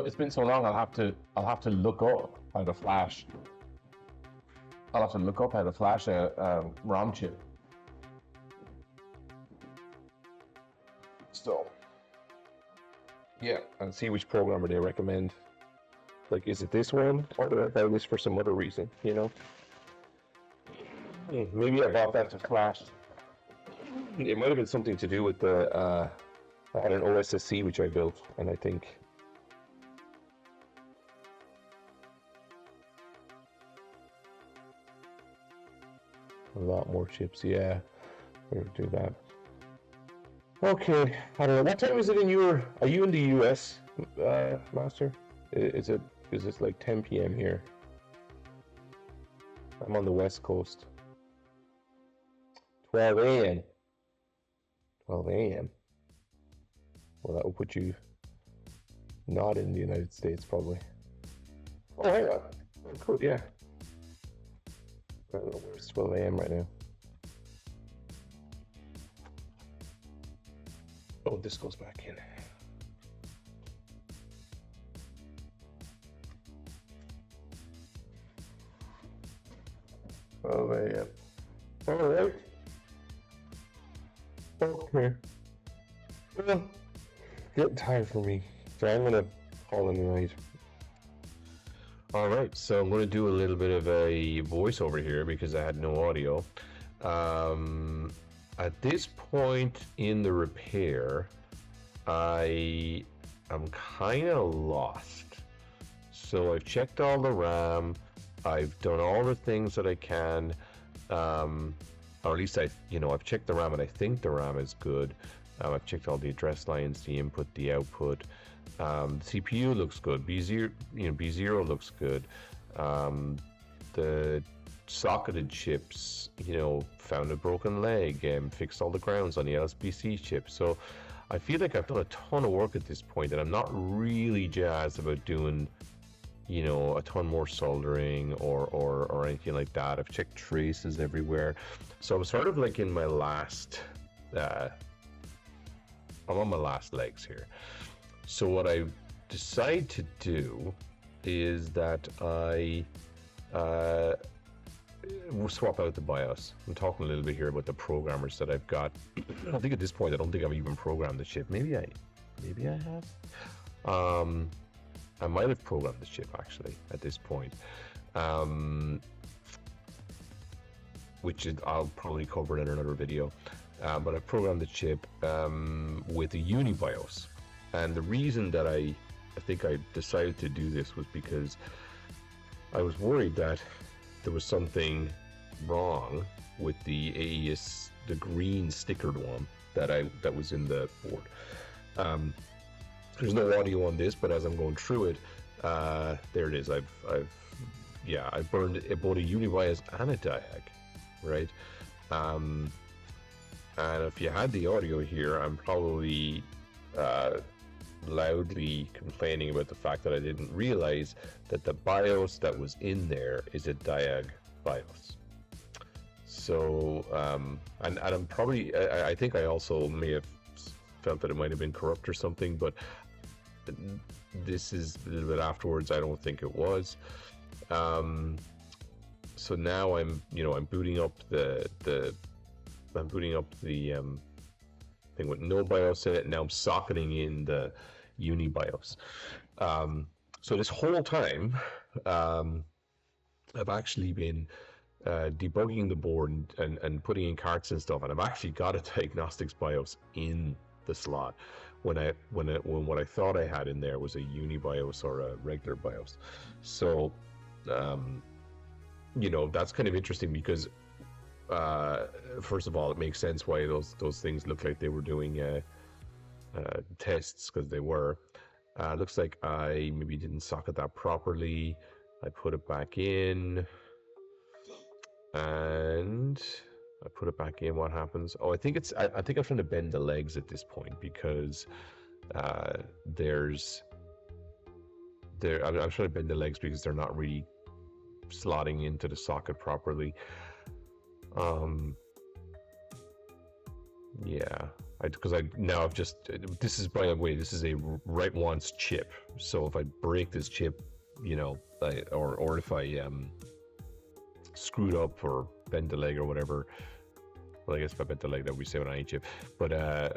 It's been so long. I'll have to look up how to flash. I'll have to look up how to flash a ROM chip. So, yeah, and see which programmer they recommend. Like, is it this one, or did I buy this for some other reason? You know, maybe I bought that to flash. It might have been something to do with the. I had an OSSC which I built, and I think. A lot more chips, yeah. We're gonna do that. Okay, I don't know. What time is it in your? Are you in the US, Master? Is it like 10 p.m. here? I'm on the West Coast. 12 a.m. 12 a.m. Well, that will put you not in the United States, probably. Oh, hang on. Cool, yeah. I don't know where it's 12 a.m. right now. Oh, this goes back in. Oh, yeah. All right. Okay. Well, getting tired for me, so I'm gonna call it a night. All right, so I'm gonna do a little bit of a voiceover here because I had no audio. At this point in the repair, I am kind of lost. So I've checked all the RAM. I've done all the things that I can, or at least I've checked the RAM and I think the RAM is good. I've checked all the address lines, the input, the output. The CPU looks good. B0 looks good. The socketed chips, found a broken leg and fixed all the grounds on the LSPC chip. So I feel like I've done a ton of work at this point, and I'm not really jazzed about doing a ton more soldering or anything like that. I've checked traces everywhere, so I'm sort of like in my last I'm on my last legs here. So what I decide to do is that I we'll swap out the BIOS. I'm talking a little bit here about the programmers that I've got. I think at this point, I don't think I've even programmed the chip. Maybe I have. I might have programmed the chip actually at this point, which I'll probably cover in another video. But I programmed the chip with a UniBIOS, and the reason that I think I decided to do this was because I was worried that there was something wrong with the AES, the green stickered one that was in the board. There's no audio on this, but as I'm going through it, there it is. I burned both a UniBIOS and a diag, right? And if you had the audio here, I'm probably loudly complaining about the fact that I didn't realize that the BIOS that was in there is a diag BIOS. So, and I'm probably, I think I also may have felt that it might have been corrupt or something, but this is a little bit afterwards. I don't think it was. So now I'm booting up the thing with no BIOS in it. Now I'm socketing in the UniBIOS. So this whole time, I've actually been debugging the board and putting in carts and stuff, and I've actually got a diagnostics BIOS in the slot when what I thought I had in there was a UniBIOS or a regular BIOS. So that's kind of interesting because first of all, it makes sense why those things look like they were doing tests, because they were. Looks like I maybe didn't socket that properly. I put it back in, and I put it back in. What happens? Oh, I think I'm trying to bend the legs at this point because I'm trying to bend the legs because they're not really slotting into the socket properly. This is, by the way, this is a write once chip. So if I break this chip, or if I screwed up or bend the leg or whatever, well, I guess if I bent the leg, that would be saving on any chip. But I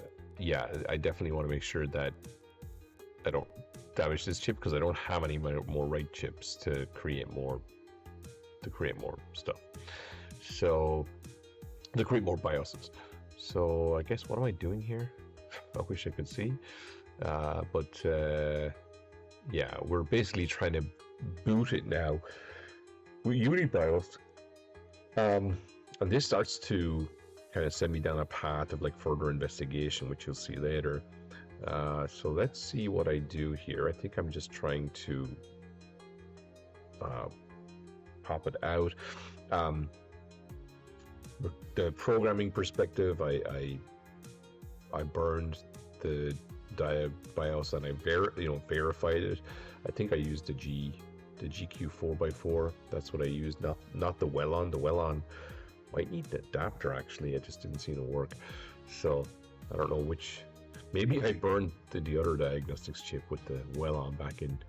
definitely want to make sure that I don't damage this chip because I don't have any more write chips to create more stuff. So to create more BIOSes. So I guess, what am I doing here? I wish I could see. We're basically trying to boot it now with UniBIOS. And this starts to kind of send me down a path of like further investigation, which you'll see later. So let's see what I do here. I think I'm just trying to pop it out. The programming perspective, I burned the BIOS and I verified it. I think I used the GQ 4x4. That's what I used, not the Well-On. The Well-On might need the adapter actually. It just didn't seem to work. So I don't know which. Maybe I burned the other diagnostics chip with the Well-On back in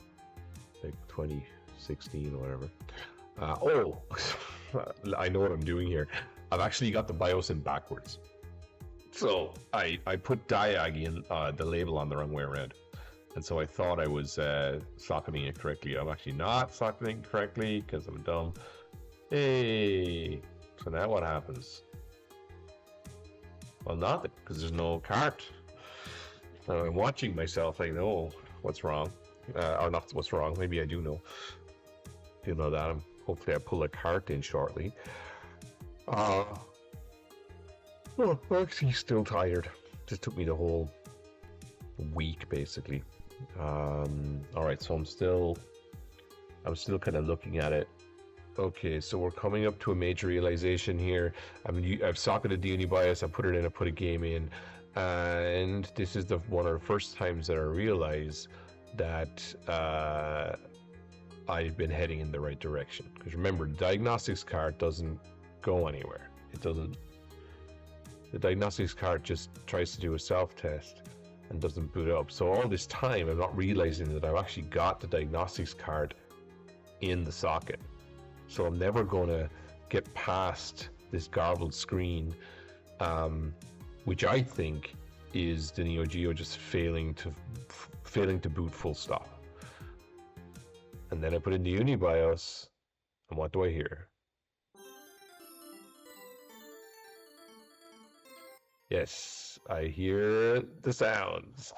like 2016 or whatever. I know what I'm doing here. I've actually got the BIOS in backwards. So I put diag in the label on the wrong way around. And so I thought I was socketing it correctly. I'm actually not socketing correctly because I'm dumb. Hey, so now what happens? Well, nothing, because there's no cart. So I'm watching myself. I know what's wrong. Or not what's wrong. Maybe I do know. You know that. Hopefully I pull a cart in shortly. I'm actually still tired. Just took me the whole week basically. All right, so I'm still kind of looking at it. Okay, so we're coming up to a major realization here. I've socketed the UniBIOS. I put it in. I put a game in, and this is one of the first times that I realize that I've been heading in the right direction. Because remember, the diagnostics card doesn't go anywhere. It doesn't. The diagnostics card just tries to do a self-test and doesn't boot up. So all this time, I'm not realizing that I've actually got the diagnostics card in the socket. So I'm never going to get past this garbled screen, which I think is the Neo Geo just failing to boot full stop. And then I put in the UniBIOS, and what do I hear? Yes, I hear the sounds.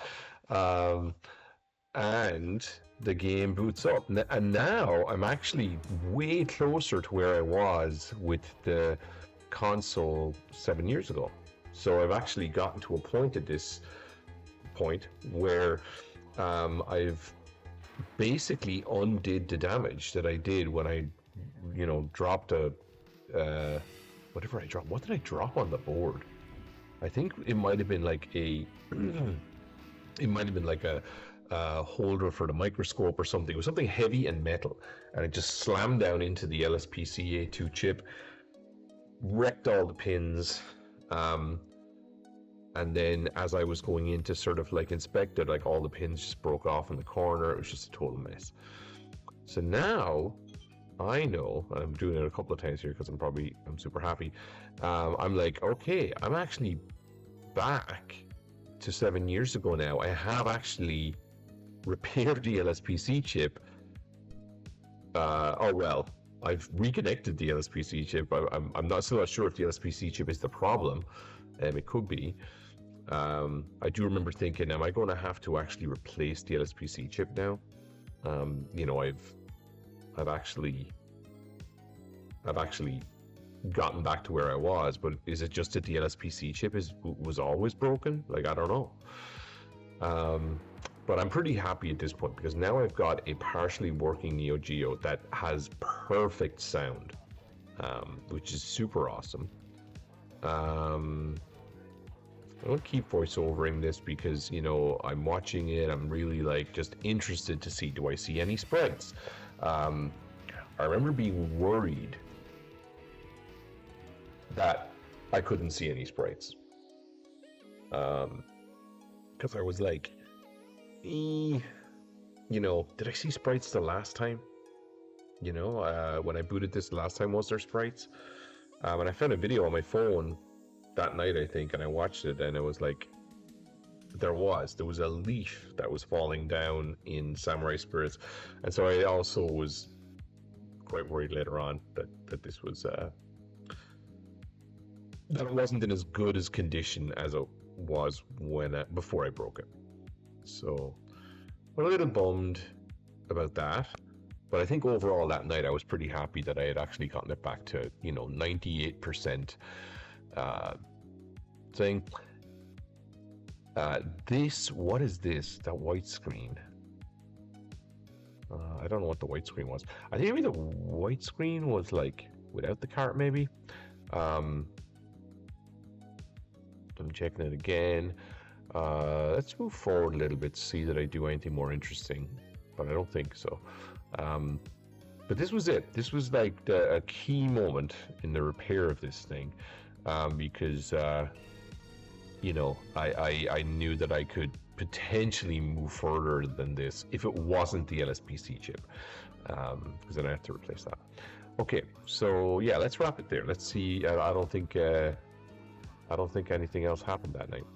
And the game boots up. And now I'm actually way closer to where I was with the console 7 years ago. So I've actually gotten to a point at this point where I've basically undid the damage that I did when I, dropped a whatever I dropped. What did I drop on the board? I think it might have been like a holder for the microscope or something. It was something heavy and metal, and it just slammed down into the LSPCA2 chip, wrecked all the pins. And then as I was going in to sort of like inspect it, like all the pins just broke off in the corner. It was just a total mess. So now I know, and I'm doing it a couple of times here because I'm super happy. I'm like, okay, I'm actually back to 7 years ago now. I have actually repaired the LSPC chip. I've reconnected the LSPC chip. I'm still not sure if the LSPC chip is the problem. It could be. I do remember thinking, am I going to have to actually replace the LSPC chip now? I've actually gotten back to where I was, but is it just that the LSPC chip was always broken? Like, I don't know. But I'm pretty happy at this point because now I've got a partially working Neo Geo that has perfect sound, which is super awesome. I don't keep voiceovering this because, I'm watching it. I'm really just interested to see, do I see any sprites? I remember being worried that I couldn't see any sprites. Because I was like, did I see sprites the last time? When I booted this last time, was there sprites? And I found a video on my phone that night, I think, and I watched it, and it was like, there was a leaf that was falling down in Samurai Spirits, and so I also was quite worried later on that this was that it wasn't in as good as condition as it was before I broke it. So I'm a little bummed about that, but I think overall that night I was pretty happy that I had actually gotten it back to 98% thing. What is this? That white screen. I don't know what the white screen was. I think maybe the white screen was like without the cart, maybe. I'm checking it again. Let's move forward a little bit, see that I do anything more interesting, but I don't think so. But this was it. This was like a key moment in the repair of this thing, because I knew that I could potentially move further than this if it wasn't the LSPC chip, because then I have to replace that. Okay, so yeah, let's wrap it there. Let's see. I don't think anything else happened that night.